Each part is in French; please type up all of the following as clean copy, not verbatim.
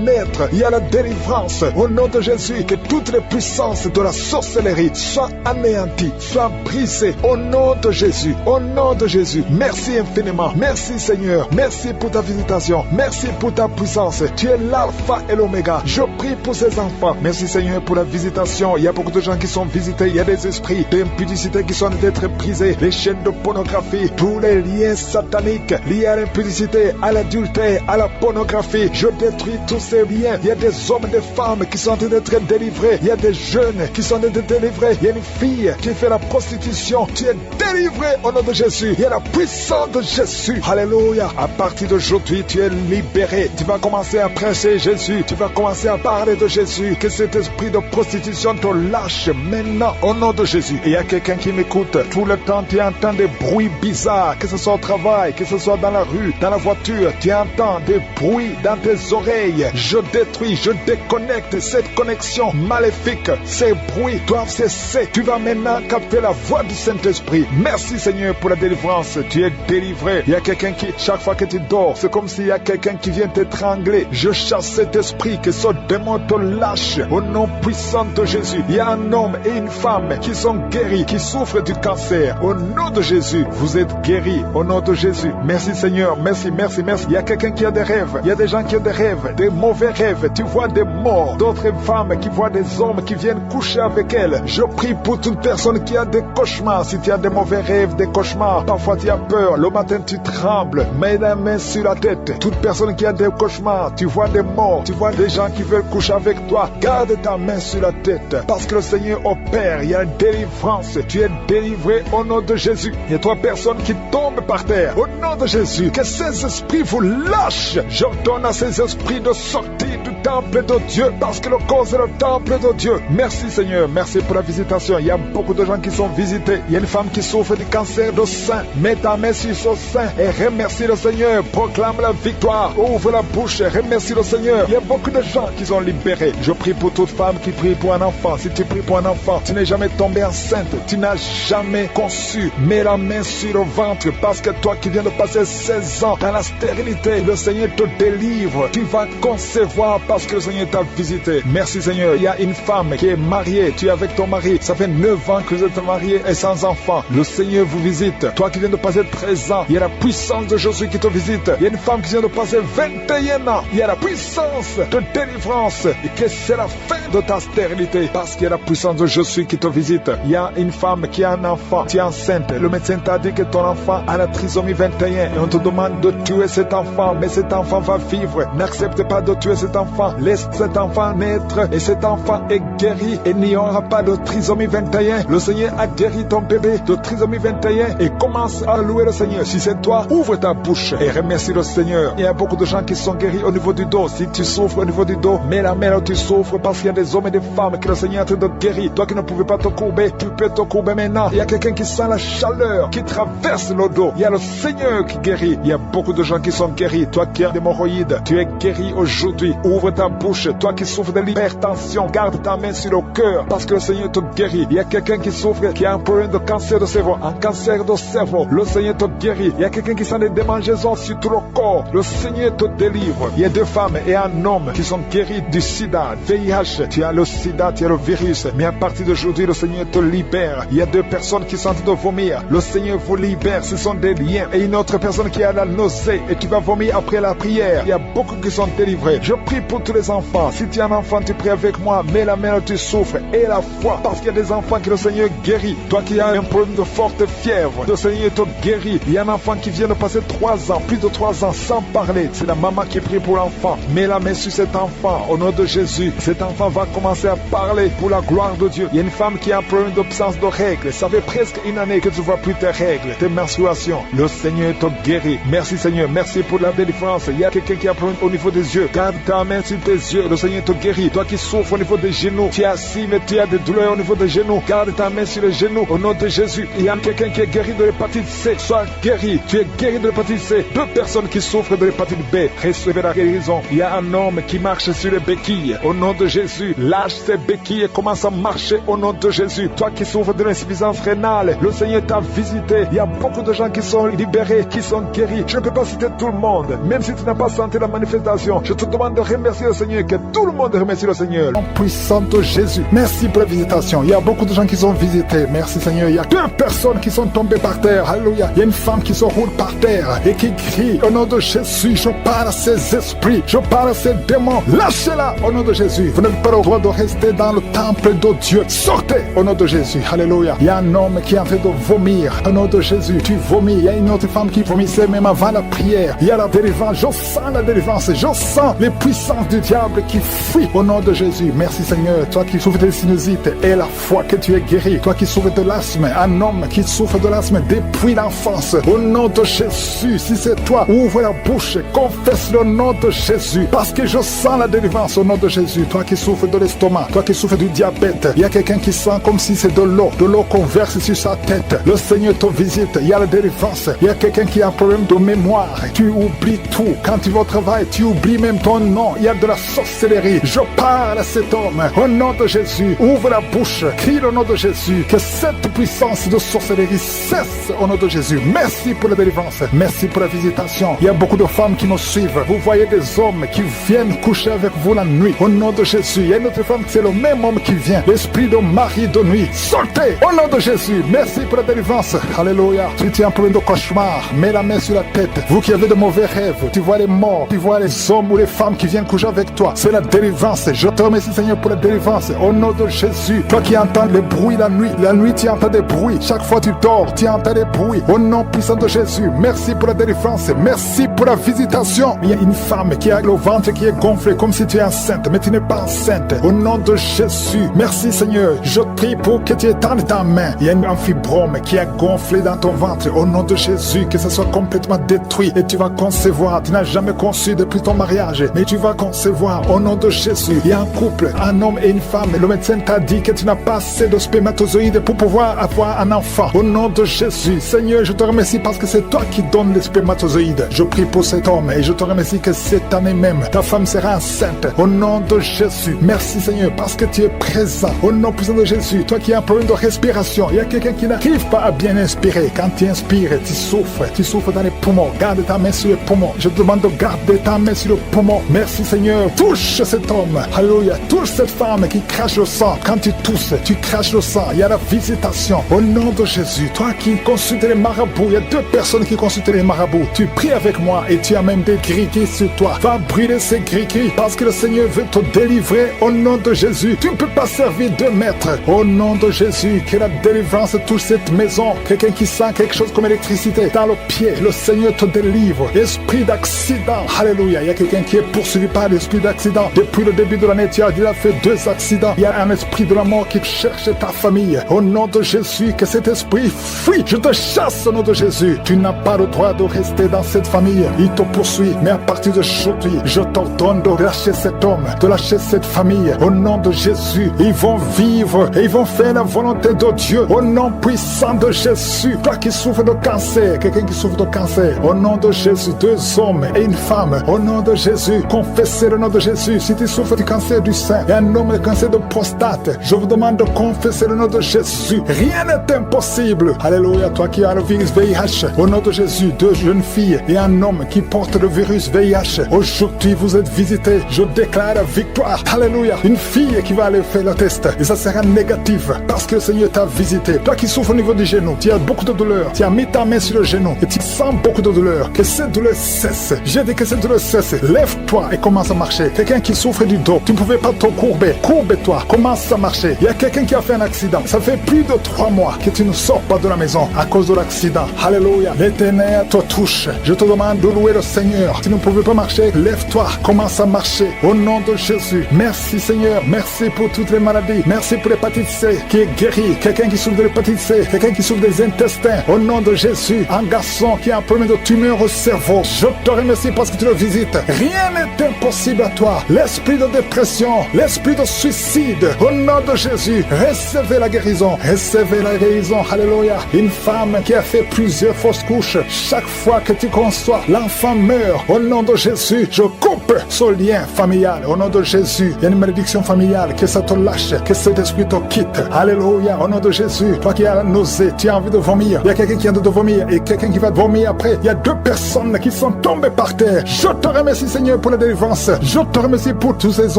bien-être, il y a la délivrance. Au nom de Jésus, que toutes les puissances de la sorcellerie soient anéanties, soient brisées. Au nom de Jésus, au nom de Jésus. Merci infiniment. Merci Seigneur. Merci pour ta visitation. Merci pour ta puissance. Tu es l'alpha et l'oméga. Je prie pour ces enfants. Merci Seigneur pour la visitation. Il y a beaucoup de gens qui sont visités. Il y a des esprits d'impudicité qui sont d'être brisés. Les chaînes de pornographie, tous les liens sataniques liés à l'impudicité, à l'adultère, à la pornographie. Je détruis tous ces liens. Il y a des hommes et des femmes qui sont en train d'être délivrés. Il y a des jeunes qui sont en train d'être délivrés. Il y a une fille qui fait la prostitution. Tu es délivré au nom de Jésus. Il y a la puissance de Jésus. Alléluia. À partir d'aujourd'hui, tu es libéré. Tu vas commencer à prêcher Jésus. Tu vas commencer à parler de Jésus. Que cet esprit de prostitution te lâche maintenant au nom de Jésus. Et il y a quelqu'un qui m'écoute. Tout le temps, tu entends des bruits bizarres. Que ce soit au travail, que ce soit dans la rue, dans la voiture. Tu entends des bruits dans tes oreilles. Je détruis, je déconnecte cette connexion maléfique. Ces bruits doivent cesser. Tu vas maintenant capter la voix du Saint-Esprit. Merci Seigneur pour la délivrance. Tu es délivré. Il y a quelqu'un qui, chaque fois que tu dors, c'est comme s'il y a quelqu'un qui vient t'étrangler. Je chasse cet esprit, que ce démon te lâche au nom puissant de Jésus. Il y a un homme et une femme qui sont guéris, qui souffrent du cancer. Au nom de Jésus, vous êtes guéris. Au nom de Jésus. Merci Seigneur. Merci, merci, merci. Il y a quelqu'un qui a des rêves. Il y a des gens qui ont des rêves, des mauvais rêves. Tu vois des morts. D'autres femmes qui voient des hommes qui viennent coucher avec elles. Je prie pour toute personne qui a des cauchemars. Si tu as des mauvais rêves, des cauchemars, parfois tu as peur. Le matin tu trembles. Mets la main sur la tête. Toute personne qui a des cauchemars, tu vois des morts, tu vois des gens qui veulent coucher avec toi. Garde ta main sur la tête. Parce que le Seigneur opère. Il y a une délivrance. Tu es délivré au nom de Jésus. Il y a 3 personnes qui tombent par terre. Au nom de Jésus. Que ces esprits vous lâchent. J'ordonne à ces esprits de sortir du temple de Dieu. Parce que le corps est le temple de Dieu. Merci Seigneur. Merci pour la visitation. Il y a beaucoup de gens qui sont visités. Il y a une femme qui souffre du cancer de sein. Mets ta main sur son sein et remercie le Seigneur. Proclame la victoire. Ouvre la bouche et remercie le Seigneur. Il y a beaucoup de gens qui sont libérés. Je prie pour toute femme qui prie pour un enfant. Si tu pries pour un enfant, tu n'es jamais tombé enceinte. Tu n'as jamais conçu. Mets la main sur le ventre parce que toi qui viens de passer 16 ans dans la stérilité, le Seigneur te délivre. Tu vas concevoir parce que le Seigneur t'a visité. Merci Seigneur. Il y a une femme qui est mariée. Tu es avec ton mari. Ça fait 9 ans que vous êtes mariés et sans enfant. Le Seigneur vous visite. Toi qui viens de passer 13 ans, il y a la puissance de Jésus qui te visite. Il y a une femme qui vient de passer 21 ans. Il y a la puissance de délivrance. Et que c'est la fin de ta stérilité. Parce qu'il y a la puissance de Jésus qui te visite. Il y a une femme qui a un enfant. Tu es enceinte. Le médecin t'a dit que ton enfant a la trisomie 21. Et on te demande de tuer cet enfant. Mais cet enfant va vivre. N'accepte pas de tuer cet enfant. Laisse cet enfant naître. Et cet enfant est guéri. Et il n'y aura pas de trisomie 21. Le Seigneur a guéri ton bébé de trisomie 21. Et commence à louer le Seigneur. Si c'est toi, ouvre ta bouche et remercie le Seigneur. Il y a beaucoup de gens qui sont guéris au niveau du dos. Si tu souffres au niveau du dos, mets la main là où tu souffres parce qu'il y a des hommes et des femmes que le Seigneur est en train de guérir. Toi qui ne pouvais pas te courber, tu peux te courber maintenant. Il y a quelqu'un qui sent la chaleur qui traverse le dos. Il y a le Seigneur qui guérit. Il y a beaucoup de gens qui sont guéris. Toi qui as des hémorroïdes, tu es guéri aujourd'hui. Ouvre ta bouche. Toi qui souffres de l'hypertension, garde ta main sur le cœur parce que le Seigneur te guérit. Il y a quelqu'un qui souffre, qui a un problème de cancer de cerveau, un cancer de cerveau. Le Seigneur te guérit. Il y a quelqu'un qui sent des démangeaisons sur tout le corps. Le Seigneur te délivre. Il y a 2 femmes et un homme qui sont guéris du sida, VIH. Tu as le sida, tu as le virus. Mais à partir d'aujourd'hui, le Seigneur te libère. Il y a 2 personnes qui sont en train de vomir. Le Seigneur vous libère. Ce sont des liens. Et une autre personne qui a la nausée et tu vas vomir après la prière. Il y a beaucoup qui sont délivrés. Je prie pour tous les enfants. Si tu es un enfant, tu pries avec moi. Mets la main où tu souffres et la foi. Parce qu'il y a des enfants que le Seigneur guérit. Toi qui as un problème de forte fièvre, le Seigneur te guérit. Il y a un enfant qui vient de passer 3 ans, plus de 3 ans sans parler. C'est la maman qui prie pour l'enfant. Mets la main sur cet enfant au nom de Jésus. Cet enfant va commencer à parler pour la gloire de Dieu. Il y a une femme qui a un problème d'absence de règles. Ça fait presque 1 année que tu ne vois plus tes règles, tes menstruations. Le Seigneur te guérit. Merci Seigneur. Merci pour la délivrance. Il y a quelqu'un qui a un problème au niveau des yeux. Garde ta main sur tes yeux. Le Seigneur te guérit. Toi qui souffres au niveau des genoux, tu es assis mais tu as des douleurs au niveau des genoux. Garde ta main sur les genoux au nom de Jésus. Il y a quelqu'un qui est guéri de l'hépatite C. Sois guéri. Tu es guéri de l'hépatite C. 2 personnes qui qui souffre de l'hépatite B, recevez la guérison. Il y a un homme qui marche sur les béquilles. Au nom de Jésus, lâche ses béquilles et commence à marcher au nom de Jésus. Toi qui souffres de l'insuffisance rénale, le Seigneur t'a visité. Il y a beaucoup de gens qui sont libérés, qui sont guéris. Je ne peux pas citer tout le monde. Même si tu n'as pas senti la manifestation, je te demande de remercier le Seigneur, que tout le monde remercie le Seigneur. En puissant de Jésus, merci pour la visitation. Il y a beaucoup de gens qui sont visités. Merci Seigneur. Il y a 2 personnes qui sont tombées par terre. Alléluia. Il y a une femme qui se roule par terre et qui crie au nom de Jésus. Je parle à ces esprits, je parle à ces démons. Lâchez-la au nom de Jésus. Vous n'avez pas le droit de rester dans le temple de Dieu. Sortez au nom de Jésus. Alléluia. Il y a un homme qui est en train de vomir au nom de Jésus. Tu vomis. Il y a une autre femme qui vomissait même avant la prière. Il y a la délivrance. Je sens la délivrance. Je sens les puissances du diable qui fuient au nom de Jésus. Merci Seigneur. Toi qui souffres de sinusite et la foi que tu es guéri. Toi qui souffres de l'asthme. Un homme qui souffre de l'asthme depuis l'enfance. Au nom de Jésus. Si c'est toi, ouvre la bouche. Confesse le nom de Jésus. Parce que je sens la délivrance au nom de Jésus. Toi qui souffres de l'estomac. Toi qui souffres du diabète. Il y a quelqu'un qui sent comme si c'est de l'eau qu'on verse sur sa tête. Le Seigneur te visite. Il y a la délivrance. Il y a quelqu'un qui a un problème de mémoire. Tu oublies tout. Quand tu vas au travail, tu oublies même ton nom. Il y a de la sorcellerie. Je parle à cet homme. Au nom de Jésus, ouvre la bouche. Crie le nom de Jésus. Que cette puissance de sorcellerie cesse au nom de Jésus. Merci pour la délivrance. Merci pour la visitation. Il y a beaucoup de femmes qui nous suivent. Vous voyez des hommes qui viennent coucher avec vous la nuit. Au nom de Jésus. Il y a une autre femme, c'est le même homme qui vient. L'esprit de mari de nuit. Sortez au nom de Jésus. Merci pour la délivrance. Alléluia. Si tu as un problème de cauchemar, mets la main sur la tête. Vous qui avez de mauvais rêves, tu vois les morts, tu vois les hommes ou les femmes qui viennent coucher avec toi. C'est la délivrance. Je te remercie Seigneur pour la délivrance. Au nom de Jésus. Toi qui entends les bruits la nuit tu entends des bruits. Chaque fois tu dors, tu entends des bruits. Au nom puissant de Jésus. Merci pour la délivrance. Merci pour la visitation. Il y a une femme qui a le ventre qui est gonflé comme si tu es enceinte, mais tu n'es pas enceinte. Au nom de Jésus. Merci Seigneur. Je prie pour que tu étendes ta main. Il y a un fibrome qui a gonflé dans ton ventre. Au nom de Jésus, que ça soit complètement détruit et tu vas concevoir. Tu n'as jamais conçu depuis ton mariage, mais tu vas concevoir au nom de Jésus. Il y a un couple, un homme et une femme. Le médecin t'a dit que tu n'as pas assez de spermatozoïdes pour pouvoir avoir un enfant. Au nom de Jésus, Seigneur, je te remercie parce que c'est toi qui donnes les spermatozoïdes. Je prie pour cet homme et je te remercie que cette année même, ta femme sera enceinte. Au nom de Jésus, merci Seigneur parce que tu es présent. Au nom puissant de Jésus, toi qui as un problème de respiration, il y a quelqu'un qui n'arrive pas à bien inspirer. Quand tu inspires, tu souffres dans les poumons. Garde ta main sur les poumons. Je te demande de garder ta main sur le poumon. Merci Seigneur. Touche cet homme. Alléluia. Touche cette femme qui crache le sang. Quand tu tousses, tu craches le sang. Il y a la visitation. Au nom de Jésus, toi qui consultes les marabouts, il y a 2 personnes qui consultent les marabouts. Tu pries avec moi et tu as même des gris-gris sur toi. Va brûler ces gris-gris parce que le Seigneur veut te délivrer au nom de Jésus. Tu ne peux pas servir 2 maîtres. Au nom de Jésus, que la délivrance touche cette maison. Quelqu'un qui sent quelque chose comme électricité dans le pied, le Seigneur te délivre. Esprit d'accident, alléluia. Il y a quelqu'un qui est poursuivi par l'esprit d'accident. Depuis le début de l'année, tu as déjà fait 2 accidents. Il y a un esprit de la mort qui cherche ta famille. Au nom de Jésus, que cet esprit fuit. Je te chasse au nom de Jésus. Tu n'as pas le droit de rester dans cette famille. Il te poursuit. Mais à partir d'aujourd'hui, je t'ordonne de lâcher cet homme, de lâcher cette famille. Au nom de Jésus, ils vont vivre et ils vont faire la volonté de Dieu. Au nom puissant de Jésus. Toi qui souffres de cancer, quelqu'un qui souffre de cancer, au nom de Jésus, 2 hommes et une femme, au nom de Jésus, confessez le nom de Jésus. Si tu souffres du cancer du sein et un homme de cancer de prostate, je vous demande de confesser le nom de Jésus. Rien n'est impossible. Alléluia. Toi qui as le virus VIH, au nom de Jésus, 2 jeunes filles et un homme qui porte le virus VIH, aujourd'hui vous êtes visités. Je déclare la victoire. Alléluia. Une fille qui va aller faire le test et ça sera négatif parce que le Seigneur t'a visité. Toi qui souffres au niveau du genou, tu as beaucoup de douleur, tu as mis ta main sur le genou et tu sens beaucoup de douleur. Que cette douleur cesse. J'ai dit que cette douleur cesse. Lève-toi et commence à marcher. Quelqu'un qui souffre du dos, tu ne pouvais pas te courber. Courbe-toi, commence à marcher. Il y a quelqu'un qui a fait un accident. Ça fait plus de 3 mois que tu ne sors pas de la maison à cause de l'accident. Alléluia. L'Éternel te touche. Je te demande de louer le Seigneur. Tu ne pouvais pas marcher, lève-toi, commence à marcher. Au nom de Jésus. Merci Seigneur. Merci pour toutes les maladies. Merci pour l'hépatite C qui est guérie. Quelqu'un qui souffre de l'hépatite C, quelqu'un qui souffre des intestins. Au nom de Jésus. Un garçon qui a un problème de tumeur au cerveau. Je te remercie parce que tu le visites. Rien n'est impossible à toi. L'esprit de dépression, l'esprit de suicide. Au nom de Jésus. Recevez la guérison. Recevez la guérison. Alléluia. Une femme qui a fait plusieurs fausses couches. Chaque fois que tu s'assoit, l'enfant meurt. Au nom de Jésus, je coupe ce lien familial. Au nom de Jésus, il y a une malédiction familiale, que ça te lâche, que cet esprit te quitte. Alléluia, au nom de Jésus. Toi qui as la nausée, tu as envie de vomir. Il y a quelqu'un qui a envie de vomir et quelqu'un qui va vomir après. Il y a 2 personnes qui sont tombées par terre. Je te remercie, Seigneur, pour la délivrance. Je te remercie pour tous ces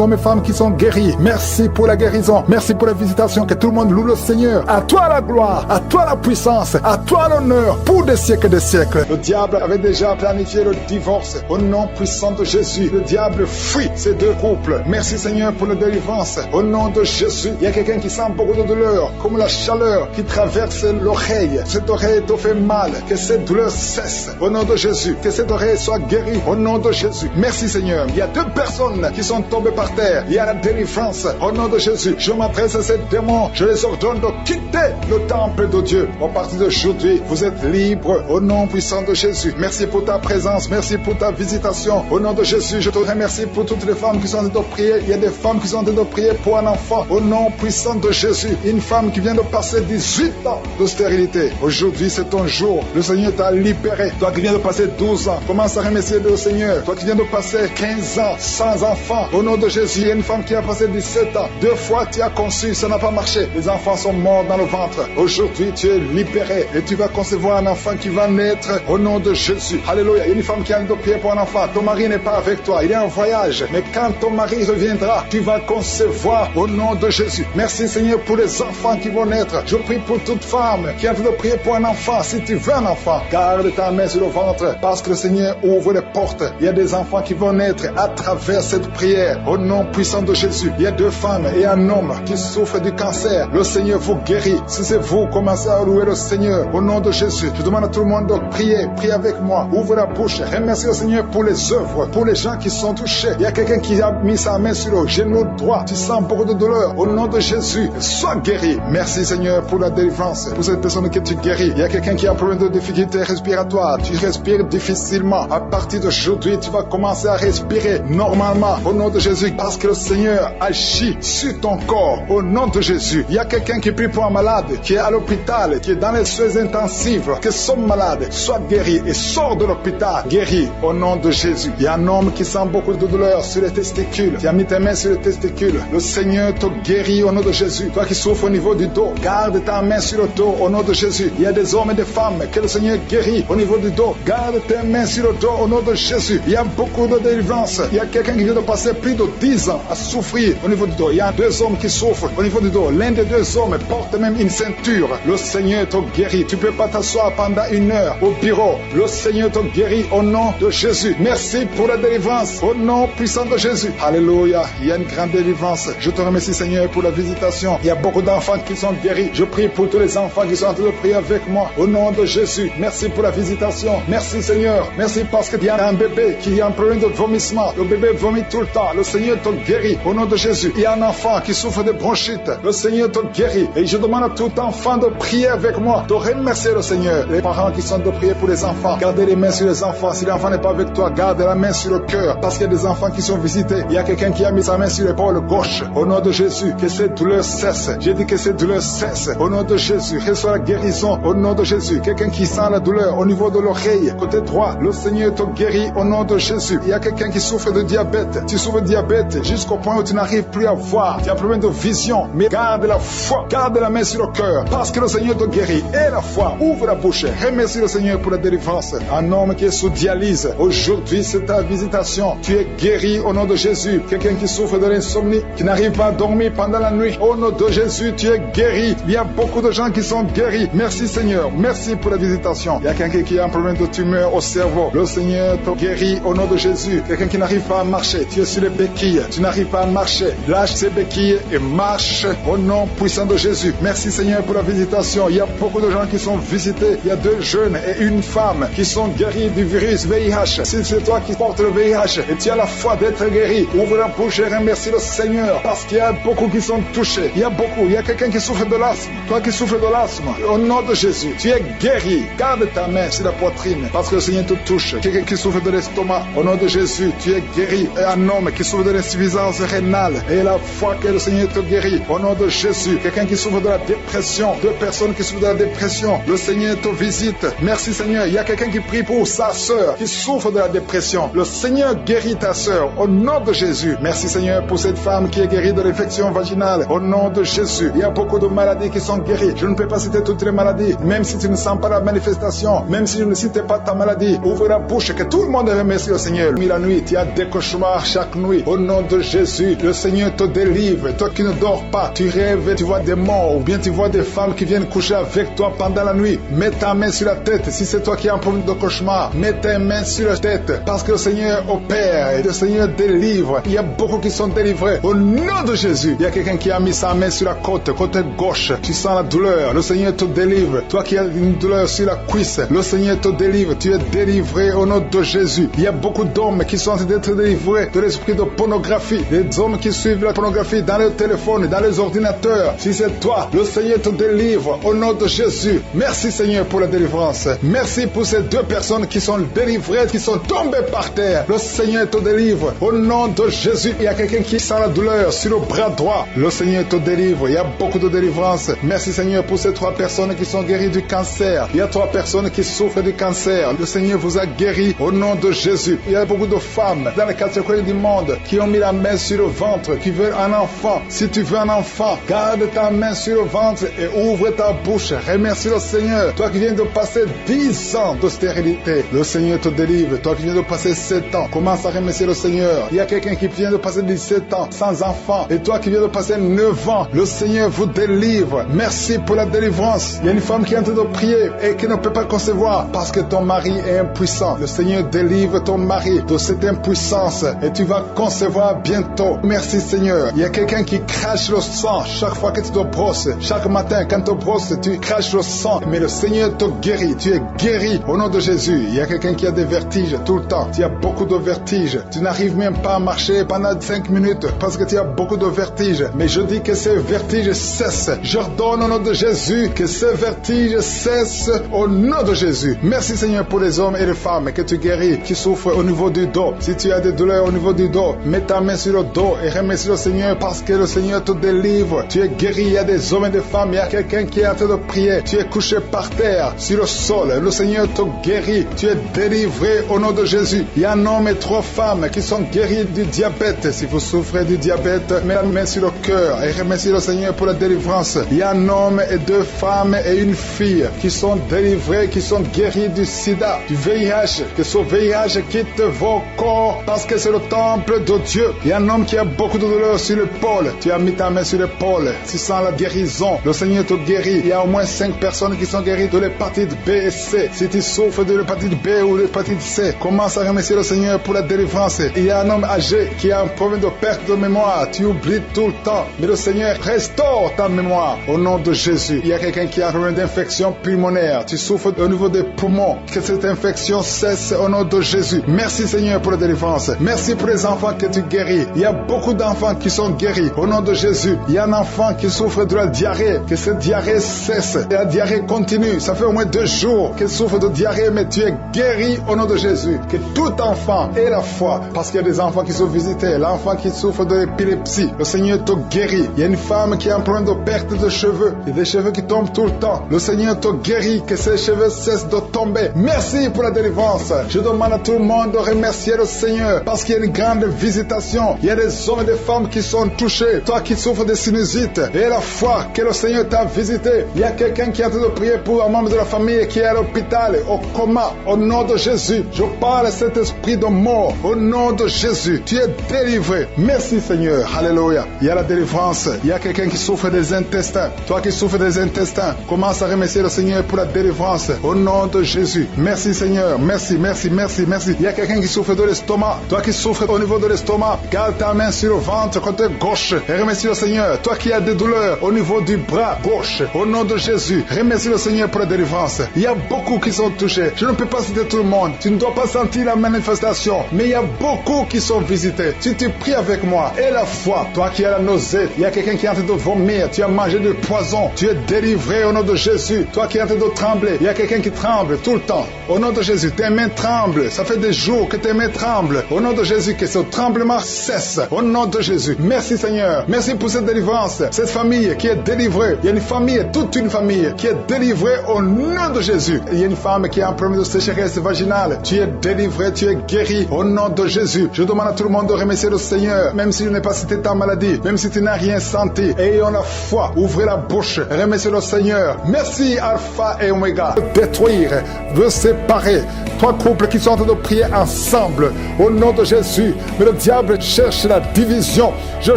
hommes et femmes qui sont guéris. Merci pour la guérison. Merci pour la visitation. Que tout le monde loue le Seigneur. À toi la gloire, à toi la puissance, à toi l'honneur pour des siècles et des siècles. Le diable avait déjà planifié le divorce. Au nom puissant de Jésus, le diable fuit ces 2 couples. Merci, Seigneur, pour la délivrance. Au nom de Jésus, il y a quelqu'un qui sent beaucoup de douleur, comme la chaleur qui traverse l'oreille. Cette oreille te fait mal. Que cette douleur cesse. Au nom de Jésus, que cette oreille soit guérie. Au nom de Jésus. Merci, Seigneur. Il y a 2 personnes qui sont tombées par terre. Il y a la délivrance. Au nom de Jésus, je m'adresse à ces démons. Je les ordonne de quitter le temple de Dieu. À partir d'aujourd'hui, vous êtes libres. Au nom puissant de Jésus. Merci pour ta présence. Merci pour ta visitation. Au nom de Jésus, je te remercie pour toutes les femmes qui sont en train de prier. Il y a des femmes qui sont en train de prier pour un enfant. Au nom puissant de Jésus. Une femme qui vient de passer 18 ans de stérilité. Aujourd'hui, c'est ton jour. Le Seigneur t'a libéré. Toi qui viens de passer 12 ans, commence à remercier le Seigneur. Toi qui viens de passer 15 ans sans enfant. Au nom de Jésus, il y a une femme qui a passé 17 ans. 2 fois tu as conçu, ça n'a pas marché. Les enfants sont morts dans le ventre. Aujourd'hui, tu es libéré et tu vas concevoir un enfant qui va naître au nom de Jésus. Alléluia. Il y a une femme qui a de prier pour un enfant. Ton mari n'est pas avec toi. Il est en voyage. Mais quand ton mari reviendra, tu vas concevoir au nom de Jésus. Merci, Seigneur, pour les enfants qui vont naître. Je prie pour toute femme qui a envie de prier pour un enfant. Si tu veux un enfant, garde ta main sur le ventre parce que le Seigneur ouvre les portes. Il y a des enfants qui vont naître à travers cette prière. Au nom puissant de Jésus. Il y a 2 femmes et un homme qui souffrent du cancer. Le Seigneur vous guérit. Si c'est vous, commencez à louer le Seigneur. Au nom de Jésus, je demande à tout le monde de prier. Priez avec moi. Ouvre la bouche. Remercie le Seigneur pour les œuvres, pour les gens qui sont touchés. Il y a quelqu'un qui a mis sa main sur le genou droit. Tu sens beaucoup de douleur. Au nom de Jésus, sois guéri. Merci, Seigneur, pour la délivrance. Pour cette personne que tu guéris. Il y a quelqu'un qui a un problème de difficulté respiratoire. Tu respires difficilement. À partir d'aujourd'hui, tu vas commencer à respirer normalement. Au nom de Jésus, parce que le Seigneur agit sur ton corps. Au nom de Jésus, il y a quelqu'un qui prie pour un malade, qui est à l'hôpital, qui est dans les soins intensifs, que son malade soit guéri et sort de l'hôpital guéri au nom de Jésus. Il y a un homme qui sent beaucoup de douleur sur les testicules. Tu as mis tes mains sur les testicules. Le Seigneur te guérit au nom de Jésus. Toi qui souffres au niveau du dos, garde ta main sur le dos au nom de Jésus. Il y a des hommes et des femmes que le Seigneur guérit au niveau du dos. Garde tes mains sur le dos au nom de Jésus. Il y a beaucoup de délivrance. Il y a quelqu'un qui vient de passer plus de 10 ans à souffrir au niveau du dos. Il y a 2 hommes qui souffrent au niveau du dos. L'un des 2 hommes porte même une ceinture. Le Seigneur te guérit. Tu ne peux pas t'asseoir pendant 1 heure au bureau. Le Seigneur te guérit au nom de Jésus. Merci pour la délivrance au nom puissant de Jésus. Alléluia. Il y a une grande délivrance. Je te remercie, Seigneur, pour la visitation. Il y a beaucoup d'enfants qui sont guéris. Je prie pour tous les enfants qui sont en train de prier avec moi au nom de Jésus. Merci pour la visitation. Merci, Seigneur. Merci parce qu'il y a un bébé qui a un problème de vomissement. Le bébé vomit tout le temps. Le Seigneur te guérit au nom de Jésus. Il y a un enfant qui souffre de bronchite. Le Seigneur te guérit. Et je demande à tout enfant de prier avec moi, de remercier le Seigneur. Les parents qui sont de prier pour les enfants, gardez les mains sur les enfants. Si l'enfant n'est pas avec toi, garde la main sur le cœur. Parce qu'il y a des enfants qui sont visités. Il y a quelqu'un qui a mis sa main sur l'épaule gauche. Au nom de Jésus, que cette douleur cesse. J'ai dit que cette douleur cesse. Au nom de Jésus, reçois la guérison. Au nom de Jésus, quelqu'un qui sent la douleur au niveau de l'oreille, côté droit, le Seigneur te guérit au nom de Jésus. Il y a quelqu'un qui souffre de diabète. Tu souffres de diabète jusqu'au point où tu n'arrives plus à voir. Tu as un problème de vision. Mais garde la foi. Garde la main sur le cœur. Parce que le Seigneur te guérit. Et la foi. Ouvre la bouche. Remercie le Seigneur pour la délivrance. Un homme qui est sous dialyse. Aujourd'hui, c'est ta visitation. Tu es guéri au nom de Jésus. Quelqu'un qui souffre de l'insomnie, qui n'arrive pas à dormir pendant la nuit. Au nom de Jésus, tu es guéri. Il y a beaucoup de gens qui sont guéris. Merci, Seigneur. Merci pour la visitation. Il y a quelqu'un qui a un problème de tumeur au cerveau. Le Seigneur te guérit au nom de Jésus. Quelqu'un qui n'arrive pas à marcher. Tu es sur les béquilles. Tu n'arrives pas à marcher. Lâche ces béquilles et marche au nom puissant de Jésus. Merci, Seigneur, pour la visitation. Il y a beaucoup de gens qui sont visités. Il y a 2 jeunes et une femme qui sont guéris du virus VIH. Si c'est toi qui portes le VIH et tu as la foi d'être guéri, ouvre la bouche et remercie le Seigneur parce qu'il y a beaucoup qui sont touchés. Il y a beaucoup. Il y a quelqu'un qui souffre de l'asthme. Toi qui souffres de l'asthme, au nom de Jésus, tu es guéri. Garde ta main sur la poitrine parce que le Seigneur te touche. Quelqu'un qui souffre de l'estomac, au nom de Jésus, tu es guéri. Et un homme qui souffre de l'insuffisance rénale et la foi que le Seigneur te guérit, au nom de Jésus. Quelqu'un qui souffre de la dépression, 2 personnes qui souffrent de la dépression, le Seigneur te visite. Merci, Seigneur. Il y a quelqu'un qui prie pour sa sœur qui souffre de la dépression. Le Seigneur guérit ta sœur au nom de Jésus. Merci Seigneur pour cette femme qui est guérie de l'infection vaginale au nom de Jésus. Il y a beaucoup de maladies qui sont guéries. Je ne peux pas citer toutes les maladies, même si tu ne sens pas la manifestation, même si je ne cite pas ta maladie. Ouvre la bouche, que tout le monde remercie le Seigneur. La nuit, tu as des cauchemars chaque nuit. Au nom de Jésus, le Seigneur te délivre. Toi qui ne dors pas, tu rêves, tu vois des morts, ou bien tu vois des femmes qui viennent coucher avec toi pendant la nuit. Mets ta main sur la tête. Si c'est toi qui as un problème de cauchemar, mets tes mains sur la tête, parce que le Seigneur opère et le Seigneur délivre. Il y a beaucoup qui sont délivrés. Au nom de Jésus, il y a quelqu'un qui a mis sa main sur la côte gauche. Tu sens la douleur. Le Seigneur te délivre. Toi qui as une douleur sur la cuisse, le Seigneur te délivre. Tu es délivré au nom de Jésus. Il y a beaucoup d'hommes qui sont en train d'être délivrés de l'esprit de pornographie. Des hommes qui suivent la pornographie dans les téléphones, dans les ordinateurs. Si c'est toi, le Seigneur te délivre au nom de Jésus. Merci Seigneur pour la délivrance. Merci pour ces deux personnes qui sont délivrées, qui sont tombées par terre. Le Seigneur te délivre au nom de Jésus. Il y a quelqu'un qui sent la douleur sur le bras droit. Le Seigneur te délivre. Il y a beaucoup de délivrance. Merci Seigneur pour ces 3 personnes qui sont guéries du cancer. Il y a 3 personnes qui souffrent du cancer. Le Seigneur vous a guéri au nom de Jésus. Il y a beaucoup de femmes dans les 4 coins du monde qui ont mis la main sur le ventre, qui veulent un enfant. Si tu veux un enfant, garde ta main sur le ventre et ouvre ta bouche. Remercie le Seigneur. Toi qui viens de passer 10 ans de stérilité, le Seigneur te délivre. Toi qui viens de passer 7 ans, commence à remercier le Seigneur. Il y a quelqu'un qui vient de passer 17 ans sans enfant, et toi qui viens de passer 9 ans, le Seigneur vous délivre. Merci pour la délivrance. Il y a une femme qui est en train de prier et qui ne peut pas concevoir parce que ton mari est impuissant. Le Seigneur délivre ton mari de cette impuissance et tu vas concevoir bientôt. Merci Seigneur. Il y a quelqu'un qui crache le sang chaque fois que tu te brosses. Chaque matin quand tu te brosses, tu craches le sang. Mais le Seigneur te guérit. Tu es guéri au nom de Jésus. Il y a quelqu'un qui a des vertiges tout le temps. Tu as beaucoup de vertiges. Tu n'arrives même pas à marcher pendant 5 minutes parce que tu as beaucoup de vertiges. Mais je dis que ces vertiges cessent. J'ordonne au nom de Jésus que ces vertiges cessent au nom de Jésus. Merci Seigneur pour les hommes et les femmes que tu guéris, qui souffrent au niveau du dos. Si tu as des douleurs au niveau du dos, mets ta main sur le dos et remercie le Seigneur parce que le Seigneur te délivre. Tu es guéri. Il y a des hommes et des femmes. Il y a quelqu'un qui est en train de prier. Tu es couché par terre sur le sol. Le Seigneur te guérit. Tu es délivré au nom de Jésus. Il y a un homme et 3 femmes qui sont guéris du diabète. Si vous souffrez du diabète, mets la main sur le cœur et remercie le Seigneur pour la délivrance. Il y a un homme et 2 femmes et une fille qui sont délivrés, qui sont guéris du sida, du VIH. Que ce VIH quitte vos corps parce que c'est le temple de Dieu. Il y a un homme qui a beaucoup de douleur sur l'épaule. Tu as mis ta main sur l'épaule. Tu sens la guérison. Le Seigneur te guérit. Il y a au moins 5 personnes qui sont guéries de l'hépatite B et C. Si tu souffres de l'hépatite B ou de l'hépatite C, commence à remercier le Seigneur pour la délivrance. Il y a un homme âgé qui a un problème de perte de mémoire. Tu oublies tout le temps. Mais le Seigneur restaure ta mémoire au nom de Jésus. Il y a quelqu'un qui a un problème d'infection pulmonaire. Tu souffres au niveau des poumons. Que cette infection cesse au nom de Jésus. Merci Seigneur pour la délivrance. Merci pour les enfants que tu guéris. Il y a beaucoup d'enfants qui sont guéris au nom de Jésus. Il y a un enfant qui souffre de la diarrhée. Que cette diarrhée cesse. Et la diarrhée continue. Ça fait au moins 2 jours qu'il souffre de diarrhée, mais tu es guéri au nom de Jésus. Que tout enfant ait la foi. Parce qu'il y a des enfants qui sont visités. L'enfant qui souffre de l'épilepsie, le Seigneur te guérit. Il y a une femme qui a un problème de perte de cheveux. Il y a des cheveux qui tombent tout le temps. Le Seigneur te guérit. Que ces cheveux cessent de tomber. Merci pour la délivrance. Je demande à tout le monde de remercier le Seigneur parce qu'il y a une grande visitation. Il y a des hommes et des femmes qui sont touchés. Toi qui souffres de sinusite et la foi que le Seigneur t'a visité. Il y a quelqu'un qui est en train de prier pour un membre de la famille qui est à l'hôpital, au coma. Au nom de Jésus, je parle à cet esprit de mort. Au nom de Jésus, tu es délivré. Merci Seigneur. Alléluia. Il y a la délivrance. Il y a quelqu'un qui souffre des intestins. Toi qui souffres des intestins, commence à remercier le Seigneur pour la délivrance. Au nom de Jésus. Merci Seigneur. Merci, merci, merci, merci. Il y a quelqu'un qui souffre de l'estomac. Toi qui souffres au niveau de l'estomac, garde ta main sur le ventre côté gauche et remercie le Seigneur. Toi qui as des douleurs au niveau du bras gauche, au nom de Jésus, remercie le Seigneur pour la délivrance. Il y a beaucoup qui sont touchés. Je ne peux pas citer tout le monde. Tu ne dois pas sentir la manifestation, mais il y a beaucoup qui sont visités. Si tu pries avec moi, et la foi, toi qui as la nausée, il y a quelqu'un qui est en train de vomir, tu as mangé du poison, tu es délivré au nom de Jésus. Toi qui es en train de trembler, il y a quelqu'un qui tremble tout le temps. Au nom de Jésus, tes mains tremblent. Ça fait des jours que tes mains tremblent. Au nom de Jésus, que ce tremblement cesse. Au nom de Jésus. Merci Seigneur. Merci pour cette délivrance. Cette famille qui est délivrée. Il y a une famille, toute une famille qui est délivrée au nom de Jésus. Il y a une femme qui a un problème de sécheresse vaginale. Tu es délivré, tu es guéri au nom de Jésus. Je demande à tout le monde de remercier le Seigneur, même si je n'ai pas cité ta maladie, même si tu n'as rien senti. Ayons la foi, ouvrez la bouche, remerciez le Seigneur. Merci Alpha et Oméga. De détruire, de séparer. Trois couples qui sont en train de prier ensemble au nom de Jésus. Mais le diable cherche la division. Je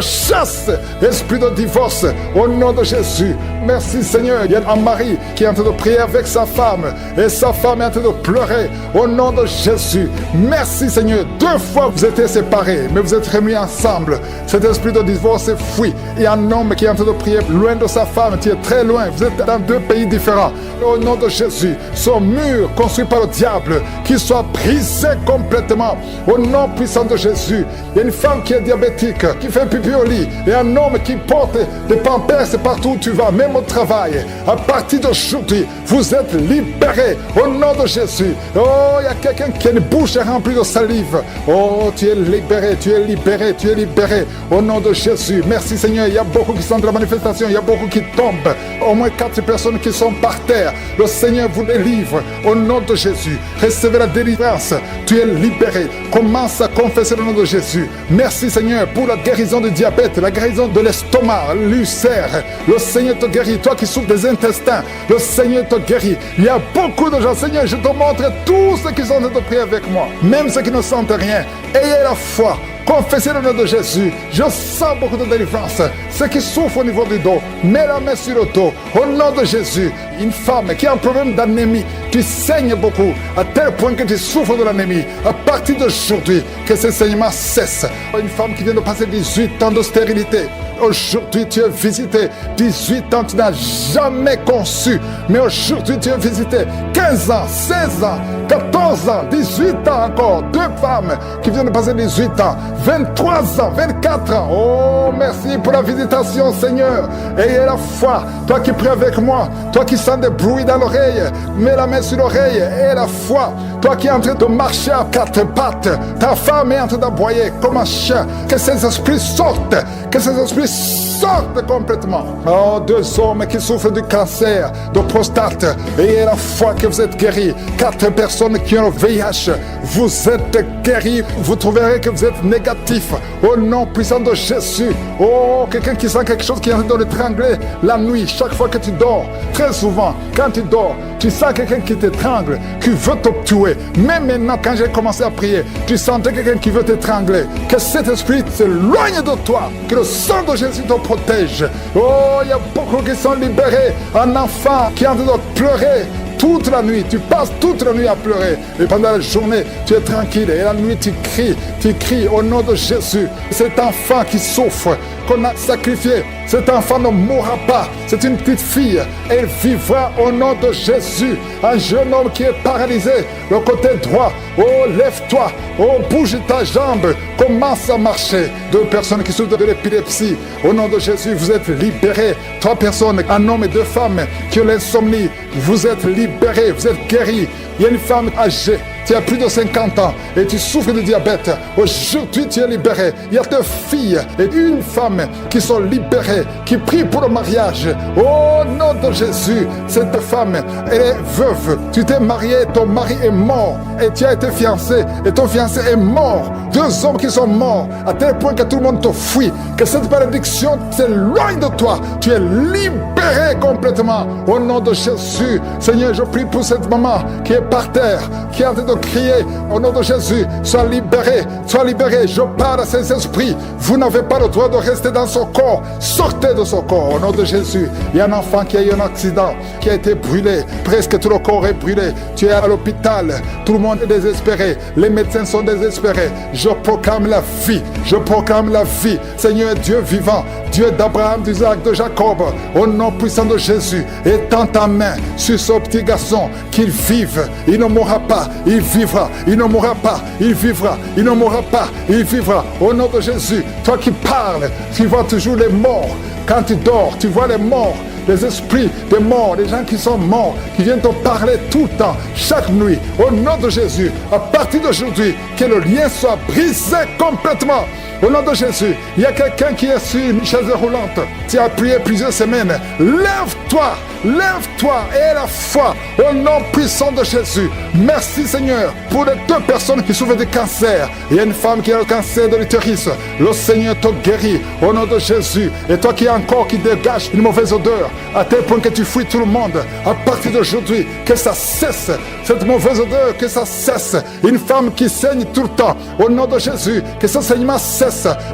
chasse l'esprit de divorce au nom de Jésus. Merci Seigneur. Il y a un mari qui est en train de prier avec sa femme et sa femme est en train de pleurer au nom de Jésus. Merci Seigneur. 2 fois vous étiez séparés, mais vous êtes remis ensemble. Cet esprit de divorce est fui. Il y a un homme qui est en train de prier loin de sa femme, qui est très loin. Vous êtes dans 2 pays différents. Au nom de Jésus, son mur construit par le diable, qu'il soit brisé complètement. Au nom puissant de Jésus. Il y a une femme qui est diabétique, qui fait pipi au lit. Et un homme qui porte des pampers partout où tu vas, même au travail. À partir d'aujourd'hui, vous êtes libérés au nom de Jésus. Oh, il y a quelqu'un qui a une bouche remplie de salive. Oh, tu es libéré, tu es libéré, tu es libéré au nom de Jésus. Merci Seigneur. Il y a beaucoup qui sont dans la manifestation, il y a beaucoup qui tombent. Au moins 4 personnes qui sont par terre. Le Seigneur vous délivre au nom de Jésus. Recevez la délivrance. Tu es libéré. Commence à confesser le nom de Jésus. Merci Seigneur pour la guérison du diabète, la guérison de l'estomac, l'ulcère. Le Seigneur te guérit. Toi qui souffres des intestins, le Seigneur te guérit. Il y a beaucoup de gens. Seigneur, je te montre tous ceux qui sont en train de prier avec moi. Même ceux qui ne sentent rien. Ayez la foi. Confessez le nom de Jésus. Je sens beaucoup de délivrance. Ceux qui souffrent au niveau du dos, mets la main sur le dos. Au nom de Jésus, une femme qui a un problème d'anémie, tu saignes beaucoup, à tel point que tu souffres de l'anémie. À partir d'aujourd'hui, que ce saignement cesse. Une femme qui vient de passer 18 ans de stérilité. Aujourd'hui, tu es visité. 18 ans, tu n'as jamais conçu. Mais aujourd'hui, tu es visité. 15 ans, 16 ans, 14 ans, 18 ans encore. 2 femmes qui viennent de passer 18 ans. 23 ans, 24 ans. Oh, merci pour la visitation, Seigneur. Ayez la foi. Toi qui pries avec moi, toi qui sens des bruits dans l'oreille, mets la main sur l'oreille. Ayez la foi. Toi qui es en train de marcher à 4 pattes, ta femme est en train d'aboyer comme un chien. Que ces esprits sortent. Que ces esprits sortent complètement. Oh, 2 hommes qui souffrent du cancer, de prostate. Ayez la foi que vous êtes guéris. 4 personnes qui ont le VIH. Vous êtes guéris. Vous trouverez que vous êtes négatif. Au nom puissant de Jésus. Oh, quelqu'un qui sent quelque chose qui est en train de l'étrangler la nuit, chaque fois que tu dors. Très souvent, quand tu dors, tu sens quelqu'un qui t'étrangle, qui veut te tuer. Même maintenant, quand j'ai commencé à prier, tu sentais quelqu'un qui veut t'étrangler. Que cet esprit s'éloigne de toi. Que le sang de Jésus te protège. Oh, il y a beaucoup qui sont libérés. Un enfant qui est en train de pleurer toute la nuit, tu passes toute la nuit à pleurer. Et pendant la journée, tu es tranquille. Et la nuit, tu cries au nom de Jésus. Cet enfant qui souffre, qu'on a sacrifié, cet enfant ne mourra pas. C'est une petite fille. Elle vivra au nom de Jésus. Un jeune homme qui est paralysé, le côté droit. Oh, lève-toi. Oh, bouge ta jambe. Commence à marcher. 2 personnes qui souffrent de l'épilepsie. Au nom de Jésus, vous êtes libérés. 3 personnes, un homme et 2 femmes qui ont l'insomnie. Vous êtes libérés, vous êtes guéris. Il y a une femme âgée, tu as plus de 50 ans et tu souffres de diabète. Aujourd'hui, tu es libéré. Il y a 2 filles et une femme qui sont libérées, qui prient pour le mariage. Au nom de Jésus, cette femme, elle est veuve. Tu t'es marié, ton mari est mort et tu as été fiancé et ton fiancé est mort. 2 hommes qui sont morts à tel point que tout le monde te fuit. Que cette malédiction s'éloigne de toi. Tu es libéré complètement. Au nom de Jésus, Seigneur, je prie pour cette maman qui est par terre, qui est en train de crier. Au nom de Jésus, sois libéré, sois libéré. Je parle à ces esprits. Vous n'avez pas le droit de rester dans son corps. Sortez de son corps. Au nom de Jésus, il y a un enfant qui a eu un accident, qui a été brûlé. Presque tout le corps est brûlé. Tu es à l'hôpital. Tout le monde est désespéré. Les médecins sont désespérés. Je proclame la vie. Je proclame la vie. Seigneur Dieu vivant, Dieu d'Abraham, d'Isaac, de Jacob, au nom puissant de Jésus, étends ta main sur ce petit garçon, qu'il vive. Il ne mourra pas. Il vivra. Il ne mourra pas. Il vivra. Il ne mourra pas. Il vivra. Au nom de Jésus, toi qui parles, tu vois toujours les morts. Quand tu dors, tu vois les morts. les esprits des morts, les gens qui sont morts, qui viennent te parler tout le temps, chaque nuit, au nom de Jésus, à partir d'aujourd'hui, que le lien soit brisé complètement. Au nom de Jésus, il y a quelqu'un qui est sur une chaise roulante. Tu as prié plusieurs semaines. Lève-toi, lève-toi et la foi au nom puissant de Jésus. Merci Seigneur pour les 2 personnes qui souffrent de cancer. Il y a une femme qui a le cancer de l'utérus. Le Seigneur te guérit au nom de Jésus. Et toi qui as encore qui dégage une mauvaise odeur, à tel point que tu fuis tout le monde, à partir d'aujourd'hui, que ça cesse, cette mauvaise odeur, que ça cesse. Une femme qui saigne tout le temps, au nom de Jésus, que ce saignement cesse.